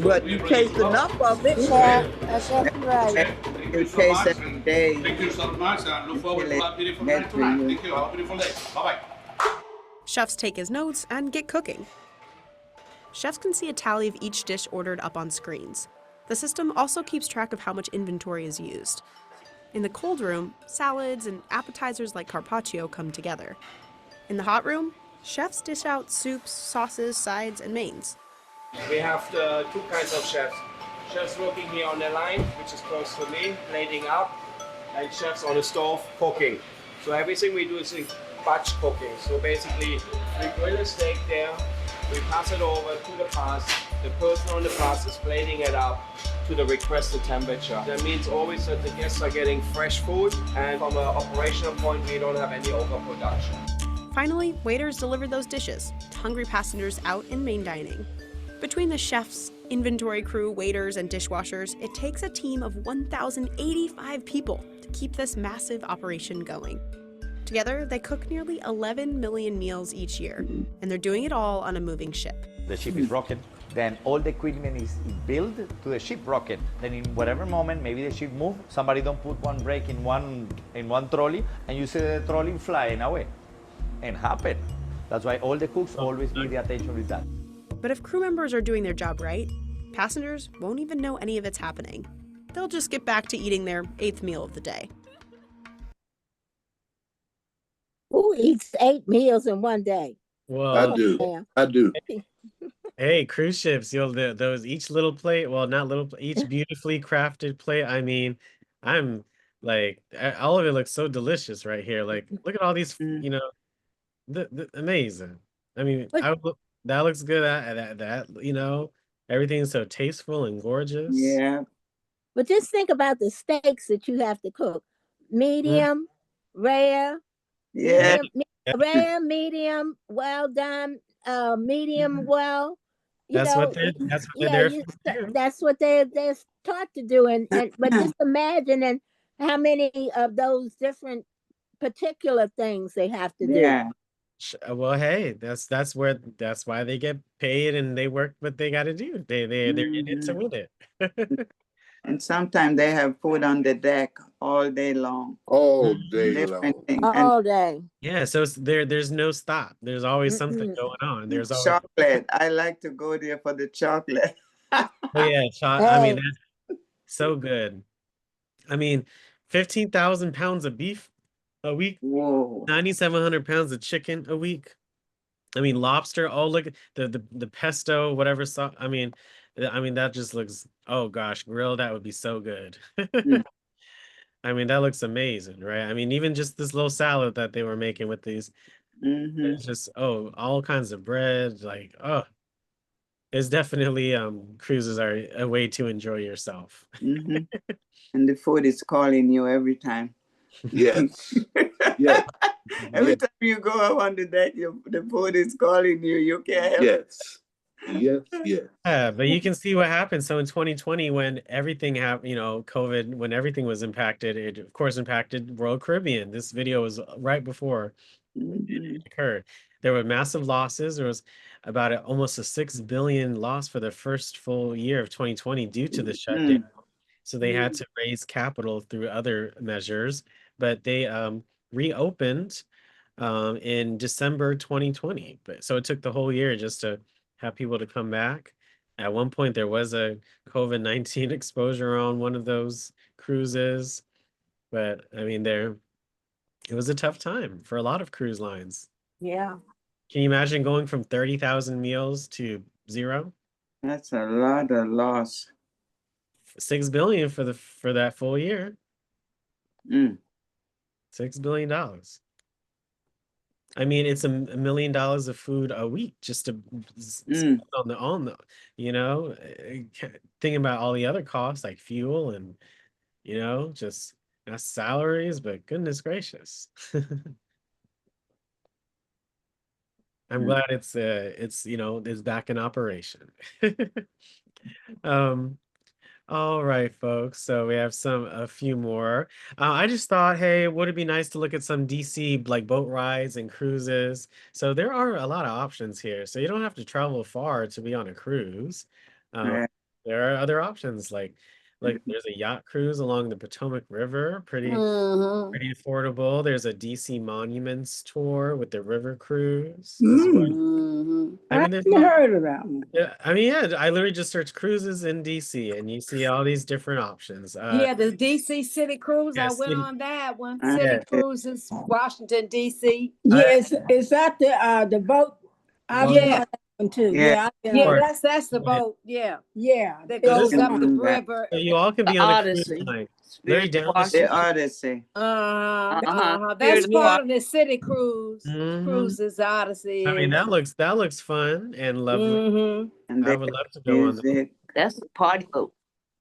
But you taste enough of it. Yeah, that's right. Thank you so taste much. every day. Thank you so much. And look forward to a beautiful night tonight. Thank you. Have a beautiful day. Bye-bye. Chefs take his notes and get cooking. Chefs can see a tally of each dish ordered up on screens. The system also keeps track of how much inventory is used. In the cold room, salads and appetizers like carpaccio come together. In the hot room, chefs dish out soups, sauces, sides, and mains. We have the two kinds of chefs. Chefs working here on the line, which is close to me, plating up, and chefs on the stove cooking. So everything we do is in batch cooking. So basically, we grill a steak there, we pass it over to the pass. The person on the pass is plating it up to the requested temperature. That means always that the guests are getting fresh food, and from an operational point, we don't have any overproduction. Finally, waiters deliver those dishes to hungry passengers out in main dining. Between the chefs, inventory crew, waiters, and dishwashers, it takes a team of 1,085 people to keep this massive operation going. Together, they cook nearly 11 million meals each year, and they're doing it all on a moving ship. The ship is rocking, then all the equipment is built to the ship rocking. Then in whatever moment, maybe the ship move, somebody don't put one brake in one trolley, and you see the trolley flying away. And happen. That's why all the cooks always need the attention with that. But if crew members are doing their job right, passengers won't even know any of it's happening. They'll just get back to eating their 8th meal of the day. Who eats 8 meals in one day? Well, I do. Yeah. I do. Hey, cruise ships, those each little plate, well, not little, each beautifully crafted plate. I mean, I'm like, all of it looks so delicious right here. Like, look at all these, you know, amazing. I mean, that looks good. That you know, everything's so tasteful and gorgeous. Yeah. But just think about the steaks that you have to cook. Medium, rare, Yeah. rare, medium, well done, medium well. You That's know, what they're there for. that's what they're taught to do. And but just imagine and how many of those different particular things they have to do. Yeah. Well, hey, that's why they get paid and they work what they got to do. They're in it to win it. And sometimes they have food on the deck all day long. All day Different long. things. All day. Yeah, so there's no stop. There's always something going on. There's always Chocolate. I like to go there for the chocolate. Oh yeah, I mean that's so good. I mean, 15,000 pounds of beef a week. Whoa. 9,700 pounds of chicken a week. I mean, lobster. Oh, look at the pesto, whatever sauce. I mean, that just looks. Oh gosh, grilled. That would be so good. I mean, that looks amazing, right? I mean, even just this little salad that they were making with these. It's just all kinds of bread. Like it's definitely cruises are a way to enjoy yourself. And the food is calling you every time. Yes. Yes. Every time you go out on the deck, the food is calling you. You can't help it. Yes. Yes. Yes. Yeah, but you can see what happened. So in 2020, when everything happened, you know, COVID, when everything was impacted, it of course impacted Royal Caribbean. This video was right before it occurred. There were massive losses. There was about almost a $6 billion loss for the first full year of 2020 due to the shutdown. So they had to raise capital through other measures, but they reopened in December 2020. So it took the whole year just to have people to come back. At one point, there was a COVID-19 exposure on one of those cruises, but I mean, it was a tough time for a lot of cruise lines. Yeah. Can you imagine going from 30,000 meals to 0? That's a lot of loss. $6 billion for that full year. $6 billion. I mean, it's $1 million of food a week just to spend on the, you know, thinking about all the other costs like fuel and, you know, just not salaries, but goodness gracious. I'm glad it's you know, it's back in operation. All right, folks. So we have a few more. I just thought, hey, would it be nice to look at some DC like boat rides and cruises? So there are a lot of options here. So you don't have to travel far to be on a cruise. Right. There are other options like Like there's a yacht cruise along the Potomac River, pretty affordable. There's a DC Monuments tour with the river cruise as well. I mean, there's heard of that one. yeah, I mean, yeah, I literally just search cruises in DC and you see all these different options. Yeah, the DC City Cruise. Yeah, I went city- on that one. Yeah. City Cruises, Washington DC. Yes, is that the boat? I've Well, been Yeah. on that one too. Yeah. Yeah, I've been Yeah, on course. that's the boat. Yeah, yeah. that It's goes up the on that. river. So you all can The be on a Odyssey. cruise line. Larry Spirit down of the The street. Washington. Odyssey. That's Spirit of part of the City Cruise. Mhm. Cruises Odyssey. I mean, that looks fun and lovely. Mhm. And I they would got love to go on that. music. That's the party boat.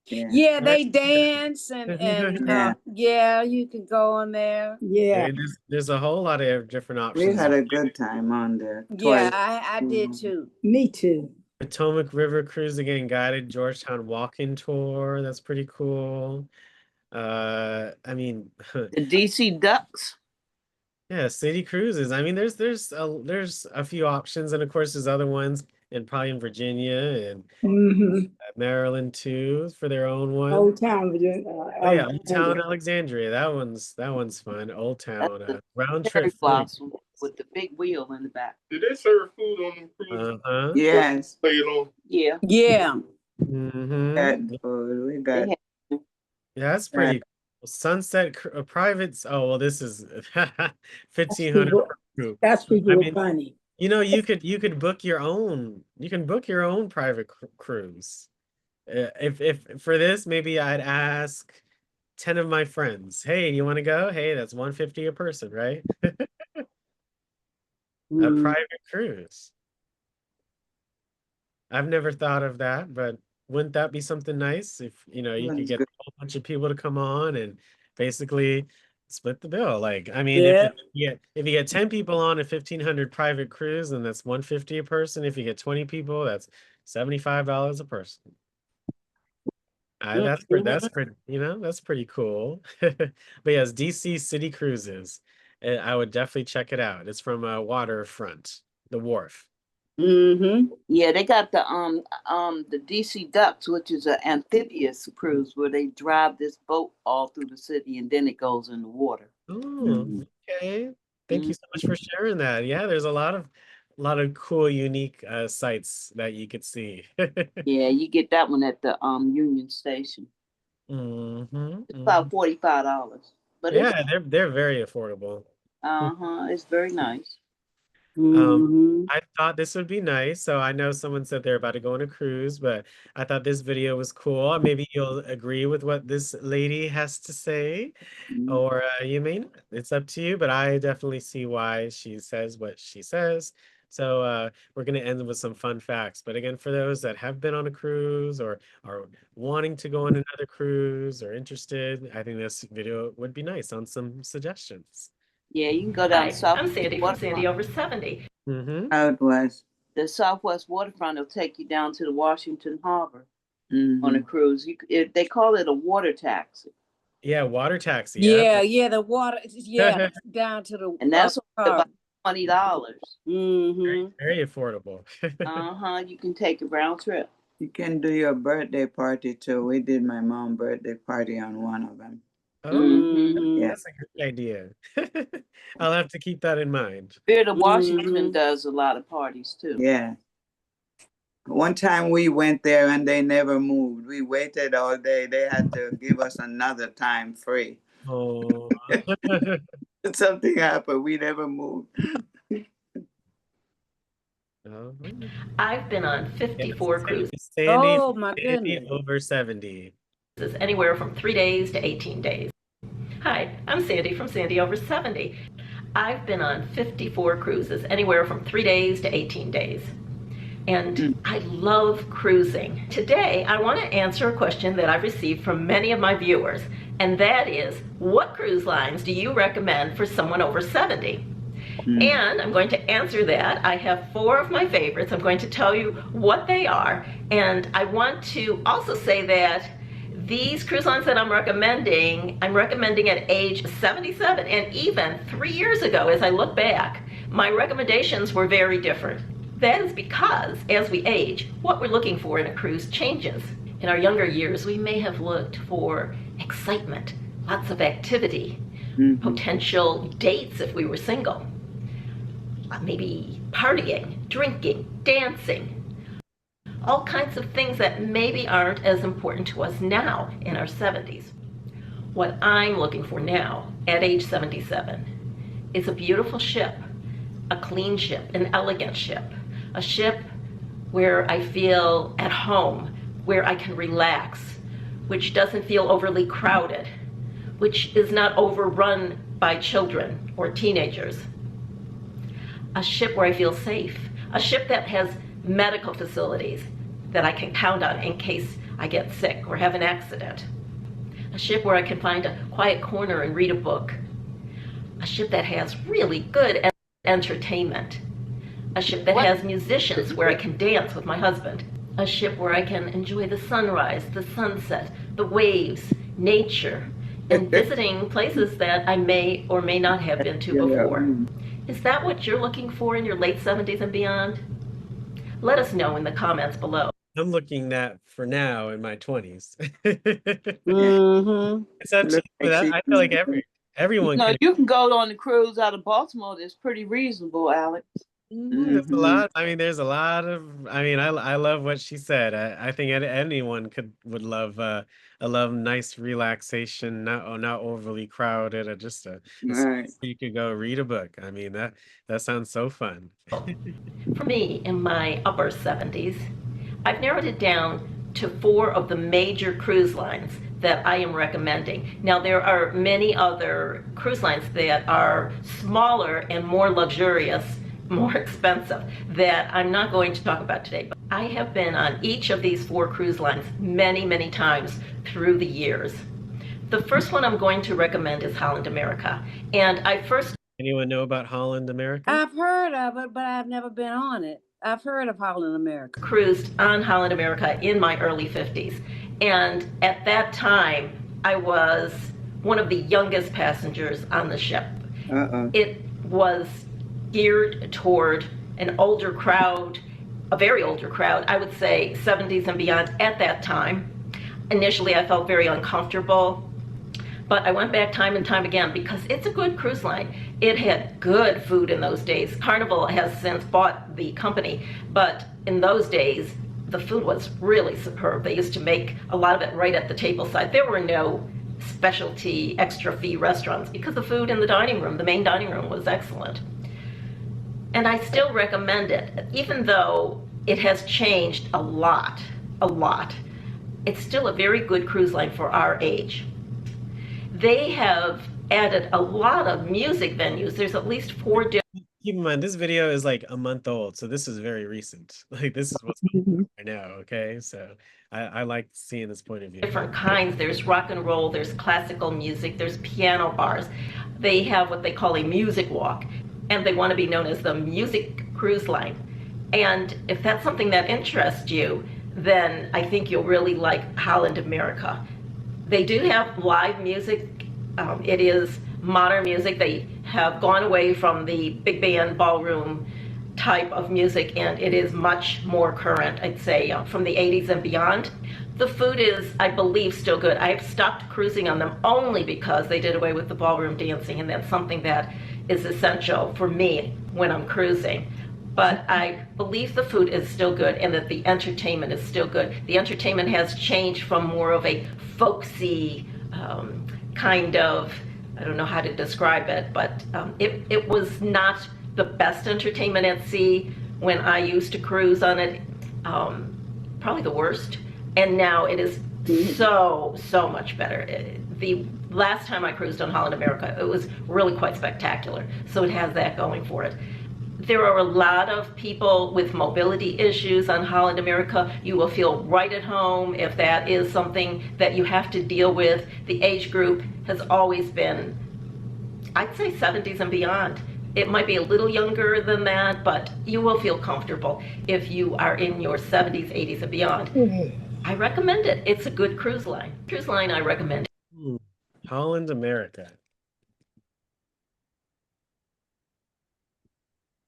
Yeah. Yeah, they dance and Yeah. yeah, you can go on there. Yeah. There's a whole lot of different We options. had a good time on there. Yeah, Twice. I did too. Me too. Potomac River Cruise again, guided Georgetown walking tour. That's pretty cool. I mean, The DC Ducks. yeah, city cruises. I mean, there's a few options, and of course, there's other ones, and probably in Virginia and Mm-hmm. Maryland too for their own one. Old Town, Virginia. Oh yeah, Old Town Alexandria. That one's fun. Old Town round Cherry trip. blossom with the big wheel in the back. Did they serve food on them cruises? Uh-huh. Yes. Play it on. Yeah. Yeah. Mm-hmm. Got food. We got Yeah, that's pretty cool. Sunset privates. Oh well, this is 1,500 per group. That's people I with mean, money. you know, you could book your own. You can book your own private cruise. If for this, maybe I'd ask 10 of my friends. Hey, you want to go? Hey, that's $150 a person, right? A private cruise. I've never thought of that, but wouldn't that be something nice if you could Sounds get good. a whole bunch of people to come on and basically split the bill? Like, I mean, Yeah. if you get 10 people on a 1,500 private cruise, then that's $150 a person. If you get 20 people, that's $75 a person. That's pretty, that's pretty cool. But yes, DC City Cruises. I would definitely check it out. It's from Waterfront, the wharf. Yeah, they got the DC Ducks, which is an amphibious cruise where they drive this boat all through the city and then it goes in the water. Oh, okay. Thank you so much for sharing that. Yeah, there's a lot of cool, unique sites that you could see. Yeah, you get that one at the Union Station. It's about $45. But Yeah, they're very affordable. it's very nice. I thought this would be nice. So I know someone said they're about to go on a cruise, but I thought this video was cool. Maybe you'll agree with what this lady has to say, or you may not. It's up to you, but I definitely see why she says what she says. So we're going to end with some fun facts. But again, for those that have been on a cruise or are wanting to go on another cruise or interested, I think this video would be nice on some suggestions. Yeah, you can go down south. I'm Sandy from Sandy Over 70. How it was. The Southwest Waterfront will take you down to the Washington Harbor on a cruise. They call it a water taxi. Yeah, water taxi. Yeah, the water. Yeah, down to the And that's about $20. Very affordable. You can take a round trip. You can do your birthday party too. We did my mom's birthday party on one of them. Oh, Yeah. that's a good idea. I'll have to keep that in mind. Spirit of Washington does a lot of parties too. Yeah. One time we went there and they never moved. We waited all day. They had to give us another time free. Oh. Something happened. We never moved. I've been on 54 cruises. Sandy, Oh, my Sandy goodness. over 70. Anywhere from 3 days to 18 days. Hi, I'm Sandy from Sandy Over 70. I've been on 54 cruises, anywhere from 3 days to 18 days. And I love cruising. Today, I want to answer a question that I've received from many of my viewers, and that is, what cruise lines do you recommend for someone over 70? And I'm going to answer that. I have 4 of my favorites. I'm going to tell you what they are. And I want to also say that these cruise lines that I'm recommending at age 77. And even 3 years ago, as I look back, my recommendations were very different. That is because as we age, what we're looking for in a cruise changes. In our younger years, we may have looked for excitement, lots of activity, potential dates if we were single, maybe partying, drinking, dancing, all kinds of things that maybe aren't as important to us now in our 70s. What I'm looking for now, at age 77, is a beautiful ship, a clean ship, an elegant ship, a ship where I feel at home, where I can relax, which doesn't feel overly crowded, which is not overrun by children or teenagers. A ship where I feel safe, a ship that has medical facilities that I can count on in case I get sick or have an accident. A ship where I can find a quiet corner and read a book. A ship that has really good entertainment. A ship that has musicians where I can dance with my husband. A ship where I can enjoy the sunrise, the sunset, the waves, nature, and visiting places that I may or may not have been to before. Is that what you're looking for in your late 70s and beyond? Let us know in the comments below. I'm looking at for now in my 20s. Mm-hmm. It's actually, I feel like everyone No, can. you can go on the cruise out of Baltimore. That's pretty reasonable, Alex. There's a lot. I mean, there's a lot of. I mean, I love what she said. I think anyone would love a love nice relaxation, not overly crowded, or just a Right. you could go read a book. I mean, that sounds so fun. For me, in my upper 70s, I've narrowed it down to 4 of the major cruise lines that I am recommending. Now, there are many other cruise lines that are smaller and more luxurious, more expensive, that I'm not going to talk about today. But I have been on each of these 4 cruise lines many, many times through the years. The first one I'm going to recommend is Holland America. And I first... Anyone know about Holland America? I've heard of it, but I've never been on it. I've heard of Holland America. Cruised on Holland America in my early 50s. And at that time, I was one of the youngest passengers on the ship. It was geared toward an older crowd, a very older crowd, I would say 70s and beyond at that time. Initially, I felt very uncomfortable, but I went back time and time again because it's a good cruise line. It had good food in those days. Carnival has since bought the company, but in those days, the food was really superb. They used to make a lot of it right at the table side. There were no specialty extra fee restaurants because the food in the dining room, the main dining room, was excellent. And I still recommend it, even though it has changed a lot. It's still a very good cruise line for our age. They have added a lot of music venues. There's at least 4 different... Keep in mind, this video is like a month old, so this is very recent. Like, this is what's going on right now, okay? So I like seeing this point of view. Different kinds. There's rock and roll, there's classical music, there's piano bars. They have what they call a music walk, and they want to be known as the music cruise line. And if that's something that interests you, then I think you'll really like Holland America. They do have live music. It is modern music. They have gone away from the big band ballroom type of music, and it is much more current, I'd say, from the 80s and beyond. The food is, I believe, still good. I've stopped cruising on them only because they did away with the ballroom dancing, and that's something that is essential for me when I'm cruising. But I believe the food is still good and that the entertainment is still good. The entertainment has changed from more of a folksy kind of, I don't know how to describe it, but it was not the best entertainment at sea when I used to cruise on it, probably the worst. And now it is so much better. The last time I cruised on Holland America, it was really quite spectacular. So it has that going for it. There are a lot of people with mobility issues on Holland America. You will feel right at home if that is something that you have to deal with. The age group has always been, I'd say 70s and beyond. It might be a little younger than that, but you will feel comfortable if you are in your 70s, 80s, and beyond. I recommend it. It's a good cruise line. Cruise line I recommend. Holland America.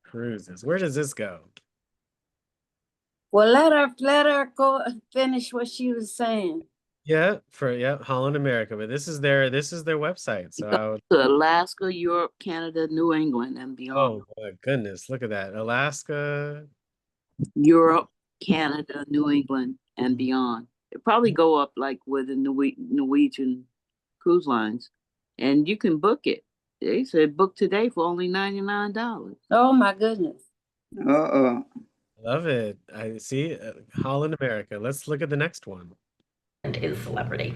Cruises. Where does this go? Well, let her go finish what she was saying. Yeah, Holland America, but this is their website. So I would, To Alaska, Europe, Canada, New England, and beyond. oh my goodness, look at that. Alaska. Europe, Canada, New England, and beyond. It probably go up like with the Norwegian cruise lines, and you can book it. They said book today for only $99. Oh my goodness. Uh-oh. Love it. I see Holland America. Let's look at the next one. And is Celebrity.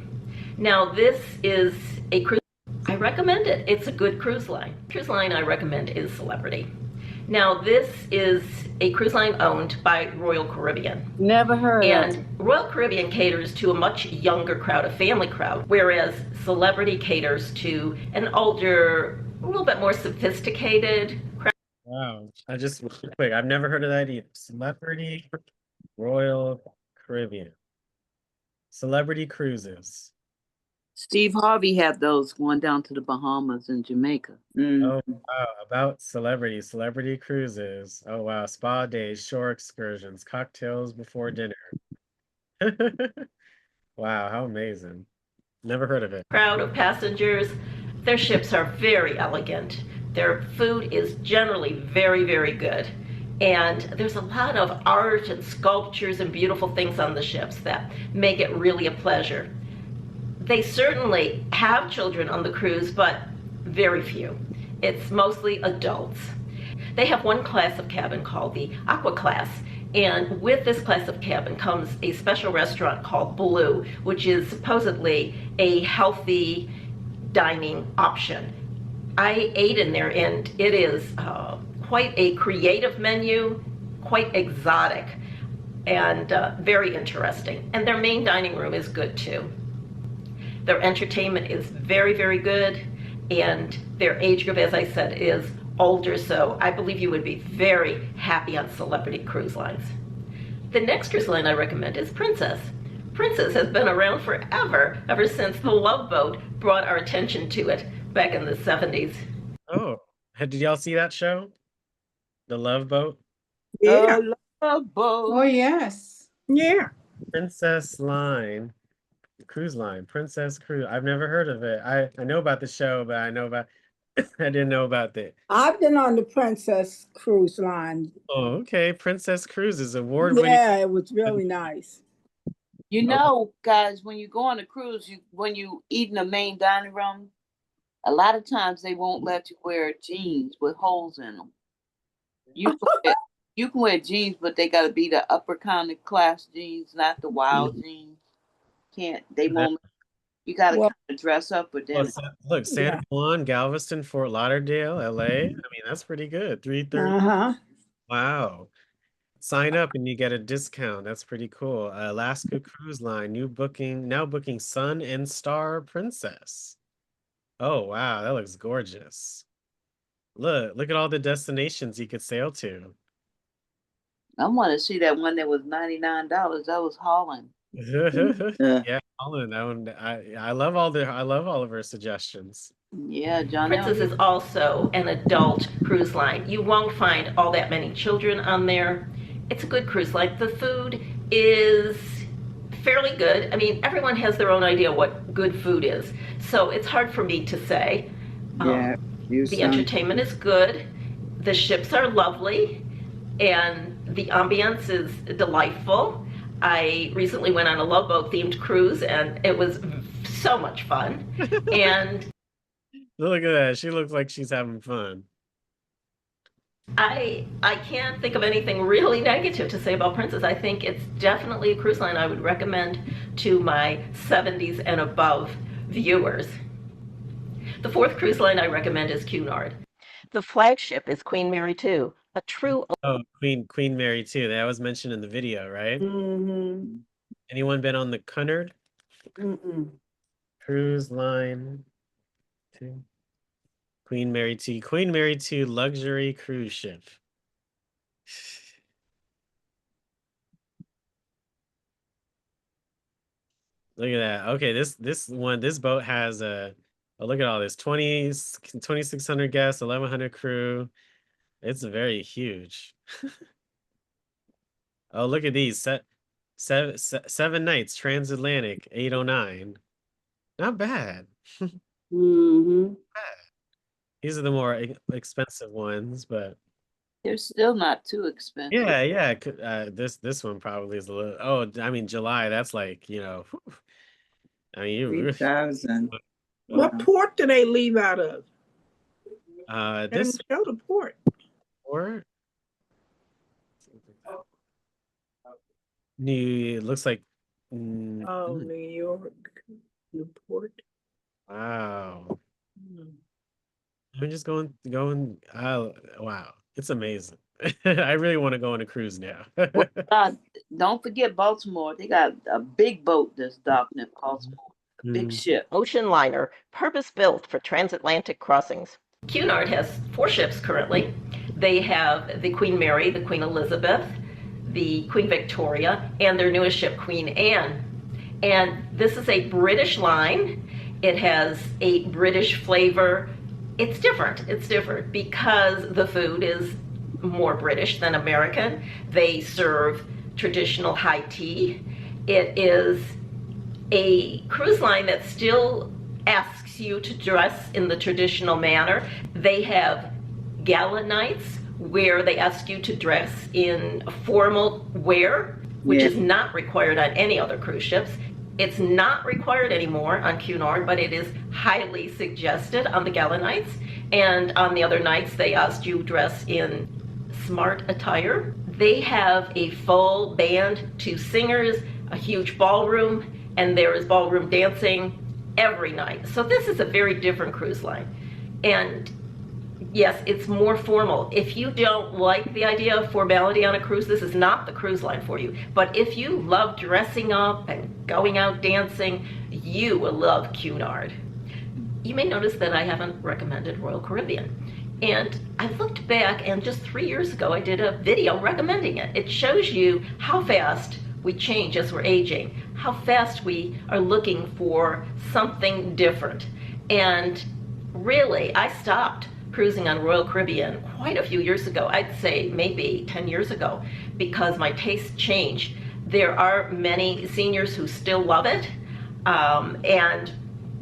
Now this is a cruise. I recommend it. It's a good cruise line. Cruise line I recommend is Celebrity. Now this is a cruise line owned by Royal Caribbean. Never heard of it. And Royal Caribbean caters to a much younger crowd, a family crowd, whereas Celebrity caters to an older, a little bit more sophisticated crowd. Wow. I just real quick, I've never heard of that either. Celebrity Royal Caribbean. Celebrity cruises. Steve Harvey had those going down to the Bahamas and Jamaica. Oh wow, about celebrity cruises. Oh wow, spa days, shore excursions, cocktails before dinner. Wow, how amazing. Never heard of it. Crowd of passengers. Their ships are very elegant. Their food is generally very, very good. And there's a lot of art and sculptures and beautiful things on the ships that make it really a pleasure. They certainly have children on the cruise, but very few. It's mostly adults. They have one class of cabin called the Aqua Class, and with this class of cabin comes a special restaurant called Blue, which is supposedly a healthy dining option. I ate in there, and it is quite a creative menu, quite exotic, and very interesting. And their main dining room is good too. Their entertainment is very, very good, and their age group, as I said, is older, so I believe you would be very happy on Celebrity Cruise Lines. The next cruise line I recommend is Princess. Princess has been around forever, ever since the Love Boat brought our attention to it back in the 70s. Oh, did y'all see that show? The Love Boat? Yeah. Love Boat. Oh, yes. Yeah. Princess Line. Cruise line, Princess Cruise. I've never heard of it. I know about the show, but I didn't know about it. I've been on the Princess Cruise Line. Oh, okay. Princess Cruises award-winning. Yeah, it was really nice. You know, guys, when you go on a cruise, when you eat in the main dining room, a lot of times they won't let you wear jeans with holes in them. You can wear jeans, but they got to be the upper kind of class jeans, not the wild jeans. They won't. You got to kind of dress up with them. Look, San Juan, Galveston, Fort Lauderdale, LA. I mean, that's pretty good. 330. Uh-huh. Wow. Sign up and you get a discount. That's pretty cool. Alaska Cruise Line, now booking Sun and Star Princess. Oh, wow. That looks gorgeous. Look at all the destinations you could sail to. I want to see that one that was $99. That was Holland. Yeah, Holland. That one, I love all of her suggestions. Yeah, John. Princess is also an adult cruise line. You won't find all that many children on there. It's a good cruise line. The food is fairly good. I mean, everyone has their own idea what good food is, so it's hard for me to say. Yeah, the entertainment is good. The ships are lovely, and the ambiance is delightful. I recently went on a Love Boat themed cruise, and it was so much fun. And look at that. She looks like she's having fun. I can't think of anything really negative to say about Princess. I think it's definitely a cruise line I would recommend to my 70s and above viewers. The fourth cruise line I recommend is Cunard. The flagship is Queen Mary 2, a true... Oh, Queen Mary 2. That was mentioned in the video, right? Mm-hmm. Anyone been on the Cunard? Cruise line 2. Queen Mary 2. Queen Mary 2 luxury cruise ship. Look at that. Okay, this boat has a look at all this 2,600 guests, 1,100 crew. It's very huge. Oh, look at these. Seven nights, transatlantic, 809. Not bad. Mm-hmm. These are the more expensive ones, but They're still not too expensive. yeah. This one probably is a little. Oh, I mean July. That's like, whew. I mean you. 3,000. What port do they leave out of? This Didn't show the port. port. It looks like. Oh, New York, Newport. Wow. I'm just going. Wow, it's amazing. I really want to go on a cruise now. Don't forget Baltimore. They got a big boat that's docked in Baltimore. A big ship. Ocean liner, purpose-built for transatlantic crossings. Cunard has 4 ships currently. They have the Queen Mary, the Queen Elizabeth, the Queen Victoria, and their newest ship, Queen Anne. And this is a British line. It has a British flavor. It's different. It's different because the food is more British than American. They serve traditional high tea. It is a cruise line that still asks you to dress in the traditional manner. They have gala nights where they ask you to dress in formal wear, which is not required on any other cruise ships. It's not required anymore on Cunard, but it is highly suggested on the gala nights. And on the other nights, they asked you dress in smart attire. They have a full band, 2 singers, a huge ballroom, and there is ballroom dancing every night. So this is a very different cruise line. And yes, it's more formal. If you don't like the idea of formality on a cruise, this is not the cruise line for you. But if you love dressing up and going out dancing, you will love Cunard. You may notice that I haven't recommended Royal Caribbean. And I looked back, and just 3 years ago, I did a video recommending it. It shows you how fast we change as we're aging, how fast we are looking for something different. And really, I stopped cruising on Royal Caribbean quite a few years ago. I'd say maybe 10 years ago, because my taste changed. There are many seniors who still love it, and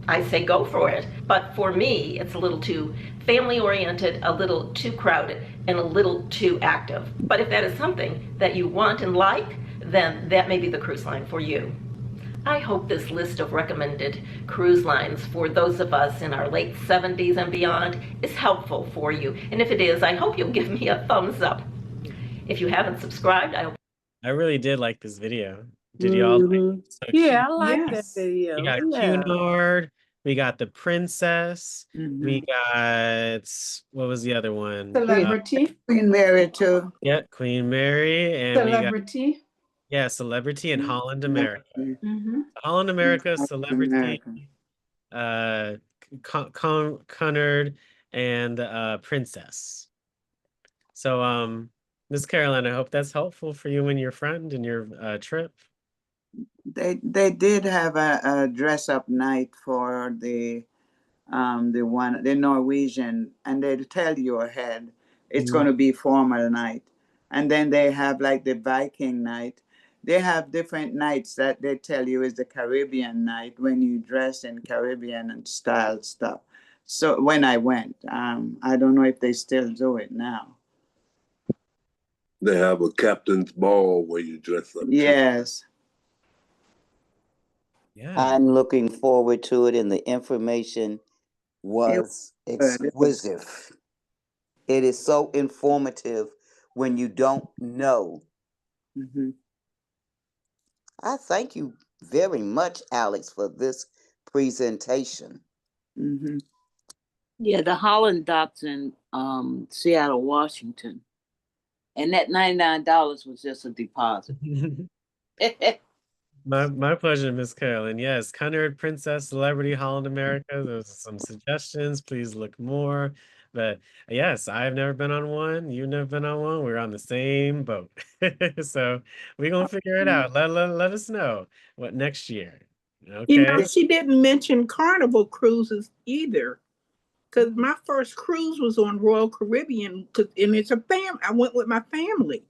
I say go for it. But for me, it's a little too family-oriented, a little too crowded, and a little too active. But if that is something that you want and like, then that may be the cruise line for you. I hope this list of recommended cruise lines for those of us in our late 70s and beyond is helpful for you. And if it is, I hope you'll give me a thumbs up. If you haven't subscribed, I really did like this video. Did you all like it? So Yeah, I cute. like that video. We got Yeah. Cunard. We got the Princess. We got, what was the other one? Celebrity. Queen Mary too. Yeah, Queen Mary. And we got, Celebrity. yeah, Celebrity and Holland America. Mm-hmm. Holland America, Holland Celebrity, America. Cunard, and Princess. So, Miss Caroline, I hope that's helpful for you and your friend in your trip. They did have a dress up night for the Norwegian, and they tell you ahead it's going to be formal night, and then they have like the Viking night. They have different nights that they tell you is the Caribbean night when you dress in Caribbean and style stuff. So when I went, I don't know if they still do it now. They have a captain's ball where you dress up. Yes. Yeah. I'm looking forward to it, and the information was exquisite. It is so informative when you don't know. Mm-hmm. I thank you very much, Alex, for this presentation. Mm-hmm. Yeah, the Holland docks in Seattle, Washington. And that $99 was just a deposit. My pleasure, Miss Carolyn. Yes, Cunard, Princess, Celebrity, Holland America. Those are some suggestions. Please look more. But yes, I've never been on one. You've never been on one. We're on the same boat. So we're going to figure it out. Let us know what next year. Okay. You know, she didn't mention Carnival cruises either. Because my first cruise was on Royal Caribbean, and it's a I went with my family.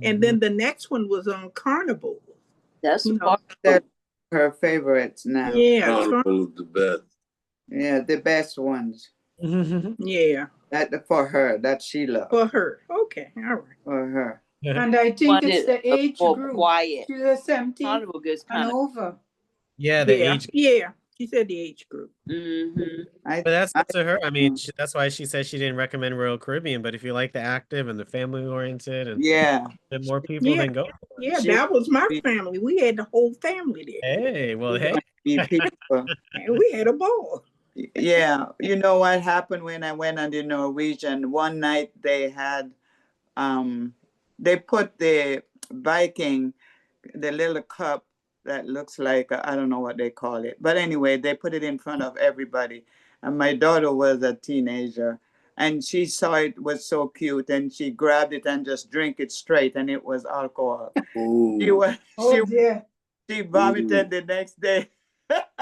And then the next one was on Carnival. That's You know, That's her favorites now. yeah, Carnival is the best. Yeah, the best ones. yeah, That for her, that she loves. for her. Okay, all right. For her. And I think it's the age more group. quiet. She's a 70 Carnival gets and kind of. over. Yeah, the Yeah, age. yeah. She said the age group. But that's up to her. I mean, that's why she said she didn't recommend Royal Caribbean. But if you like the active and the family oriented and Yeah, and more people, Yeah, then go. yeah, She that was my be- family. We had the whole family there. Hey, well, hey. be people. And we had a ball. Yeah, you know what happened when I went on the Norwegian? One night they had, they put the Viking, the little cup that looks like, I don't know what they call it. But anyway, they put it in front of everybody. And my daughter was a teenager and she saw it was so cute and she grabbed it and just drank it straight and it was alcohol. She was, Oh dear. she vomited the next day.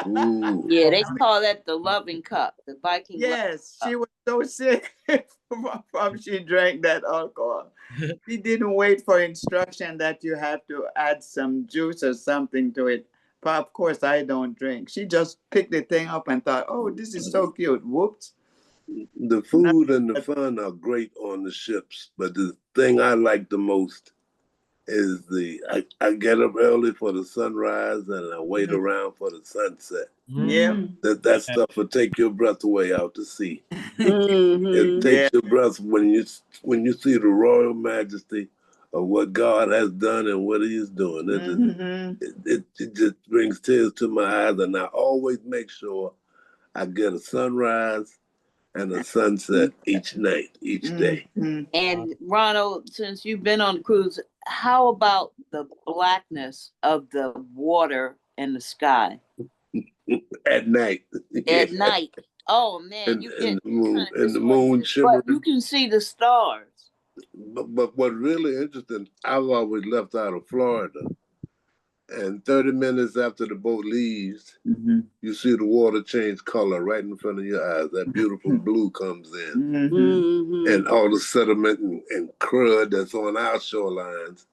Yeah, they call that the loving cup, the Viking. Yes, she was so sick from she drank that alcohol. She didn't wait for instruction that you have to add some juice or something to it. But of course, I don't drink. She just picked the thing up and thought, "Oh, this is so cute." Whoops. The food and the fun are great on the ships, but the thing I like the most is I get up early for the sunrise and I wait around for the sunset. Yeah. That stuff will take your breath away out to sea. Mm-hmm. It takes your breath when you see the royal majesty of what God has done and what He is doing. It just brings tears to my eyes, and I always make sure I get a sunrise and a sunset each night, each day. And Ronald, since you've been on the cruise, how about the blackness of the water and the sky At night. at night? Oh man, And, you and get the moon, kind of and the moon disoriented, shimmering. but you can see the stars. But what's really interesting, I've always left out of Florida. And 30 minutes after the boat leaves, you see the water change color right in front of your eyes. That beautiful blue comes in. And all the sediment and crud that's on our shorelines,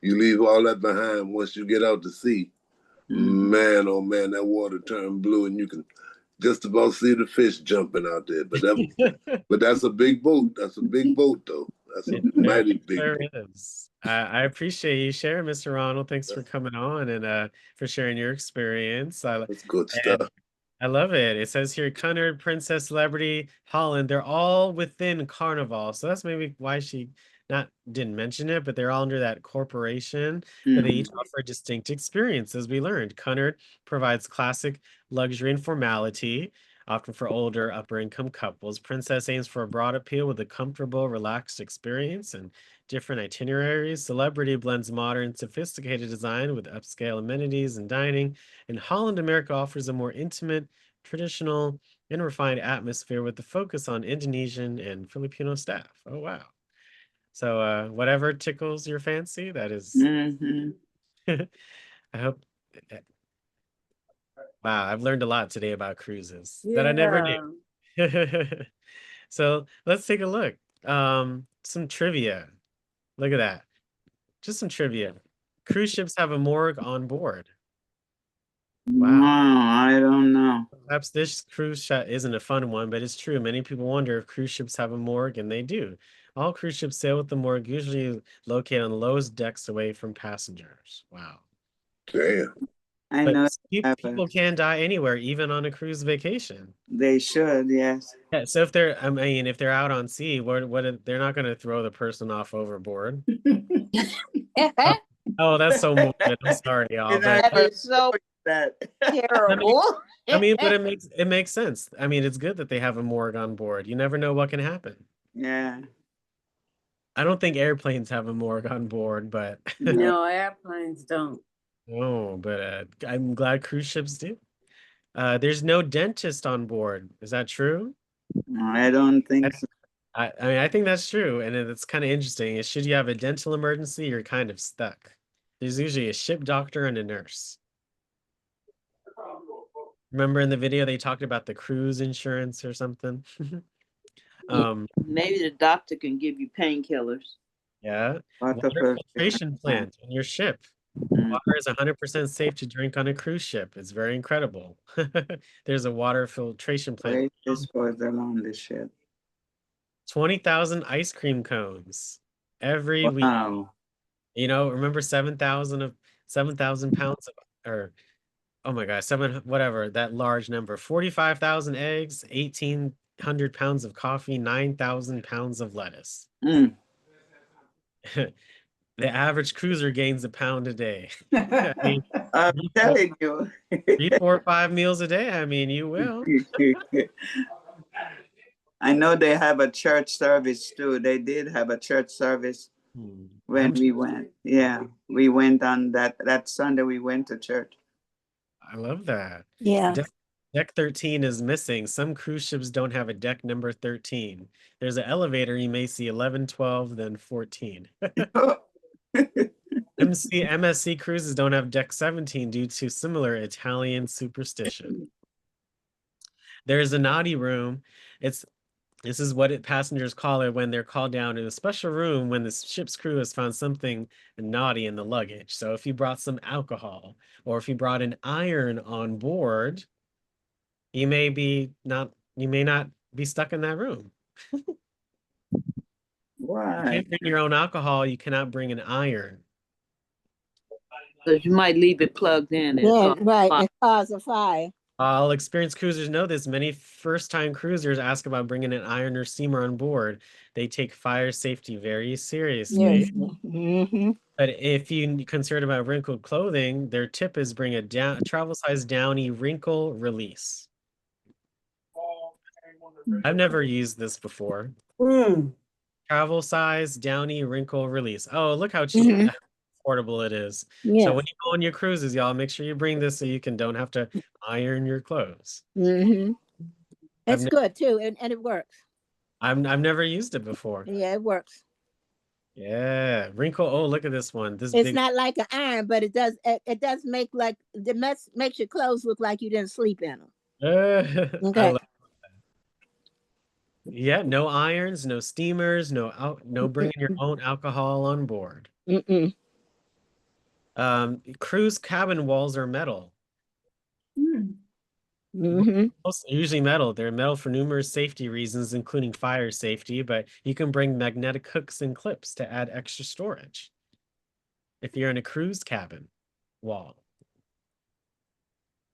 you leave all that behind once you get out to sea. Man, oh man, that water turned blue and you can just about see the fish jumping out there. But that's a big boat. That's a big boat, though. That's a mighty big Sure boat. is. I appreciate you sharing, Mr. Ronald. Thanks for coming on and for sharing your experience. That's good And stuff. I love it. It says here, Cunard, Princess, Celebrity, Holland, they're all within Carnival. So that's maybe why she didn't mention it, but they're all under that corporation, but they each offer a distinct experience, as we learned. Cunard provides classic luxury and formality, often for older upper income couples. Princess aims for a broad appeal with a comfortable, relaxed experience and different itineraries. Celebrity blends modern, sophisticated design with upscale amenities and dining. And Holland America offers a more intimate, traditional, and refined atmosphere with the focus on Indonesian and Filipino staff. Oh, wow. So whatever tickles your fancy, that is. I hope. Wow, I've learned a lot today about cruises that I never knew. So let's take a look. Some trivia. Look at that. Just some trivia. Cruise ships have a morgue on board. Wow. I don't know. Perhaps this cruise ship isn't a fun one, but it's true. Many people wonder if cruise ships have a morgue, and they do. All cruise ships sail with the morgue, usually located on the lowest decks away from passengers. Wow. Damn. I But know. people can die anywhere, even on a cruise vacation. They should, yes. Yeah, so if they're out on sea, they're not going to throw the person off overboard. Oh, that's so morbid. I'm sorry, y'all. That is so that terrible. I mean, but it makes sense. I mean, it's good that they have a morgue on board. You never know what can happen. Yeah. I don't think airplanes have a morgue on board, but No, airplanes don't. oh, but I'm glad cruise ships do. There's no dentist on board. Is that true? I don't think so. I mean, I think that's true, and it's kind of interesting. Should you have a dental emergency, you're kind of stuck. There's usually a ship doctor and a nurse. Remember in the video they talked about the cruise insurance or something? Maybe the doctor can give you painkillers. Yeah. Water Water filtration plant. plant on your ship. Mm. Water is 100% safe to drink on a cruise ship. It's very incredible. There's a water filtration plant. Waste disposal on the ship. 20,000 ice cream cones every week. Wow. You know, remember 7,000 pounds of, or oh my gosh, whatever, that large number. 45,000 eggs, 1,800 pounds of coffee, 9,000 pounds of lettuce. Mm. The average cruiser gains a pound a day. I mean, I'm telling you. 3, 4, 5 meals a day. I mean, you will. I know they have a church service too. They did have a church service when we went. Yeah, we went on that Sunday. We went to church. I love that. Yeah. Deck 13 is missing. Some cruise ships don't have a deck number 13. There's an elevator. You may see 11, 12, then 14. MSC cruises don't have deck 17 due to similar Italian superstition. There's a naughty room. This is what passengers call it when they're called down in a special room when the ship's crew has found something naughty in the luggage. So if you brought some alcohol or if you brought an iron on board, you may not be stuck in that room. Why? You can't bring your own alcohol. You cannot bring an iron. Because you might leave it plugged in. Yeah, right. And cause a fire. All experienced cruisers know this. Many first-time cruisers ask about bringing an iron or steamer on board. They take fire safety very seriously. Yes. Mm-hmm. But if you're concerned about wrinkled clothing, their tip is bring a travel size Downy wrinkle release. I've never used this before. Travel size Downy wrinkle release. Oh, look how cheap and affordable it is. Yeah. So when you go on your cruises, y'all make sure you bring this so you don't have to iron your clothes. It's good too, and it works. I've never used it before. Yeah, it works. Yeah, wrinkle. Oh, look at this one. This It's big. not like an iron, but it does make like makes your clothes look like you didn't sleep in them. I Okay. love that. Yeah, no irons, no steamers, no bringing your own alcohol on board. Cruise cabin walls are metal. Usually metal. They're metal for numerous safety reasons, including fire safety, but you can bring magnetic hooks and clips to add extra storage if you're in a cruise cabin wall.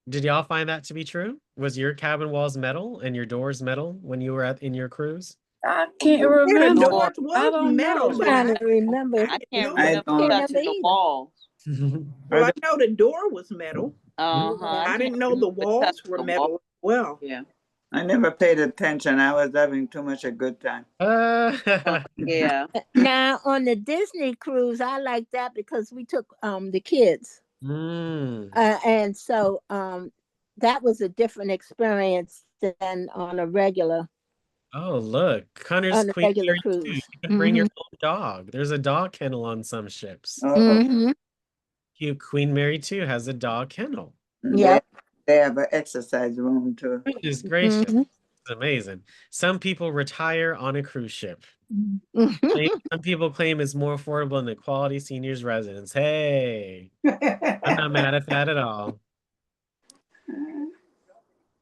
Did y'all find that to be true? Was your cabin walls metal and your doors metal when you were in your cruise? I can't remember. I don't know. I'm trying to remember. I can't I remember don't- touching the walls. Well, I know the door was metal. I didn't know the walls were metal as well. Yeah. I never paid attention. I was having too much a good time. Yeah. Now on the Disney cruise, I like that because we took the kids, and so that was a different experience than on a regular. Oh, look, Connor's On a Queen regular Mary cruise. 2. You can bring your own dog. There's a dog kennel on some ships. Cute Queen Mary 2 has a dog kennel. Yep. They have an exercise room too. Goodness gracious. It's amazing. Some people retire on a cruise ship. Some people claim it's more affordable than the quality seniors residence. Hey, I'm not mad at that at all.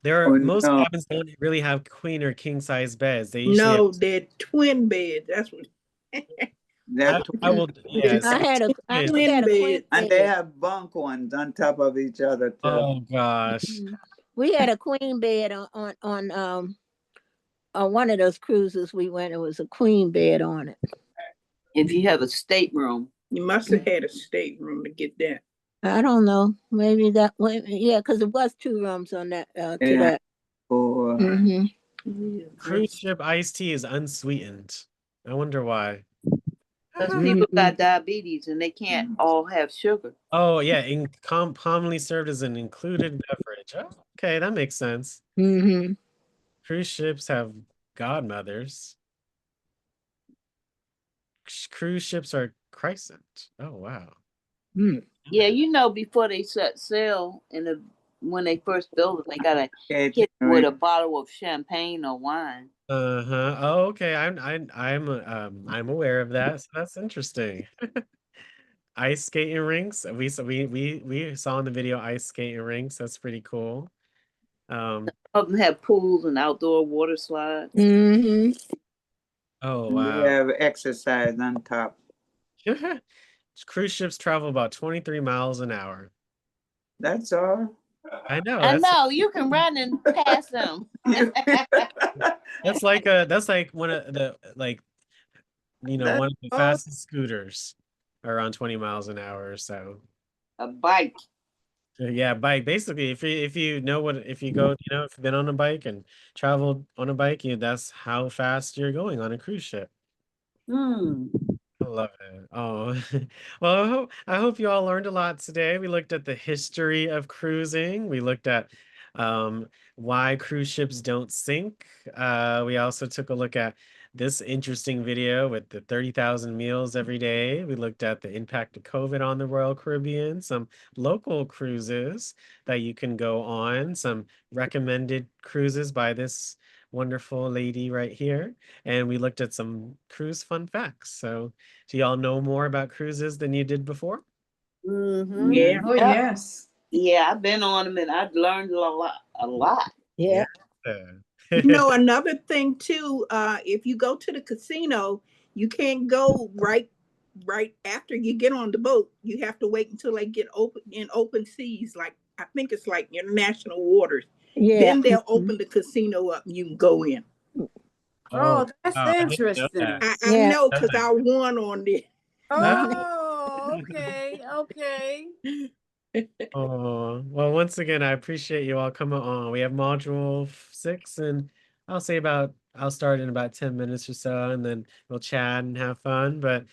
Most cabins don't really have queen or king size beds. They usually No, they're twin beds. That's what. I will. Yes. I had a Twin bed. And they have bunk ones on top of each other too. Oh gosh. We had a queen bed on one of those cruises we went. It was a queen bed on it. If you have a stateroom. You must have had a stateroom to get that. I don't know. Maybe that way. Yeah, because it was 2 rooms on that. To that. Cruise ship iced tea is unsweetened. I wonder why. Because people got diabetes and they can't all have sugar. Oh yeah, commonly served as an included beverage. Oh, okay, that makes sense. Cruise ships have godmothers. Cruise ships are christened. Oh wow. Yeah, you know, before they set sail when they first build it, they gotta hit with a bottle of champagne or wine. Oh, okay. I'm aware of that. So that's interesting. Ice skating rinks. We saw in the video ice skating rinks. That's pretty cool. Some of them have pools and outdoor water slides. Mm-hmm. Oh, And wow. they have exercise on top. Cruise ships travel about 23 miles an hour. That's all. I know. I know you can run and pass them. That's like one of the one of the fastest scooters are around 20 miles an hour or so. A bike. Yeah, bike. Basically, if you go, if you've been on a bike and traveled on a bike, that's how fast you're going on a cruise ship. I love it. Oh, well, I hope you all learned a lot today. We looked at the history of cruising. We looked at why cruise ships don't sink. We also took a look at this interesting video with the 30,000 meals every day. We looked at the impact of COVID on the Royal Caribbean, some local cruises that you can go on, some recommended cruises by this wonderful lady right here. And we looked at some cruise fun facts. So do y'all know more about cruises than you did before? Mm-hmm. Yeah. Oh, yes. Yeah, I've been on them and I've learned a lot. Yeah. Another thing too, if you go to the casino, you can't go right after you get on the boat. You have to wait until they get open seas, like I think it's like international waters. Yeah. Then they'll open the casino up and you can go in. Oh, that's interesting. I know because I won on this. Oh, okay. Oh, well, once again, I appreciate you all coming on. We have module 6, and I'll start in about 10 minutes or so, and then we'll chat and have fun. But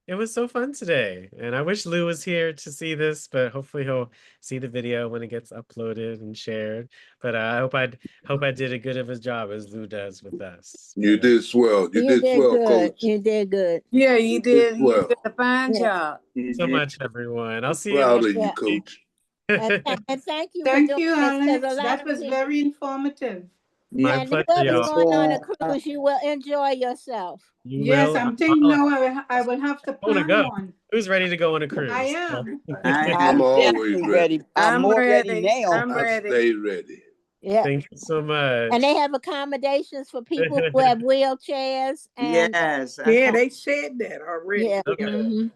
it was so fun today, and I wish Lou was here to see this, but hopefully he'll see the video when it gets uploaded and shared. But I hope I did as good of a job as Lou does with us. You did swell. You did swell, good. Coach. You did good. Yeah, you did. Well. You did a fine job. So much, everyone. I'll see Proud you. of you, Coach. And thank you. Thank for you, doing this, 'cause Alex. a lot That of was people- very informative. My and pleasure, whoever's y'all. going on a cruise, you will enjoy yourself. Yes, I'm thinking now I will have to I want to plan go. one. Who's ready to go on a cruise? I am. I'm always ready. I'm more ready now. I'm I ready. stay ready. Yeah. Thank you so much. And they have accommodations for people who have wheelchairs. And Yes. Yeah, they said that already. Yeah. Okay. Mhm.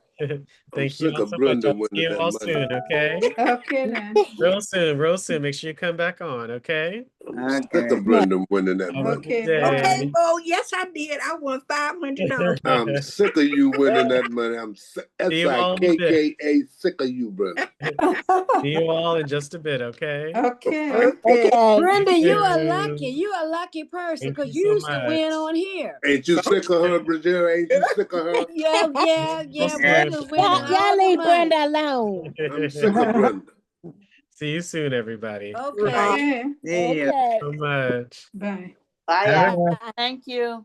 Thank you sick all of so much. Brenda I'll see winning you that all money. soon, okay? Okay then. Real soon. Make sure you come back on, okay? I'm sick of Brenda winning that Have a money. good day. Okay. Oh, yes, I did. I won $500. I'm sick of you winning that money. I'm sick. See you all in a bit. SIKKA, sick of you, Brenda. See you all in just a bit, okay? Okay. Brenda, you are lucky. You are a lucky person Thank because you you so used to win much. on here. Ain't you sick of her, Brazil? Ain't you sick of her? Yeah. Brenda's winning all Y'all the leave money. Brenda alone. I'm sick of Brenda. See you soon, everybody. Okay. Yeah. Okay. So much. Bye. Bye, Have a- y'all. Thank you.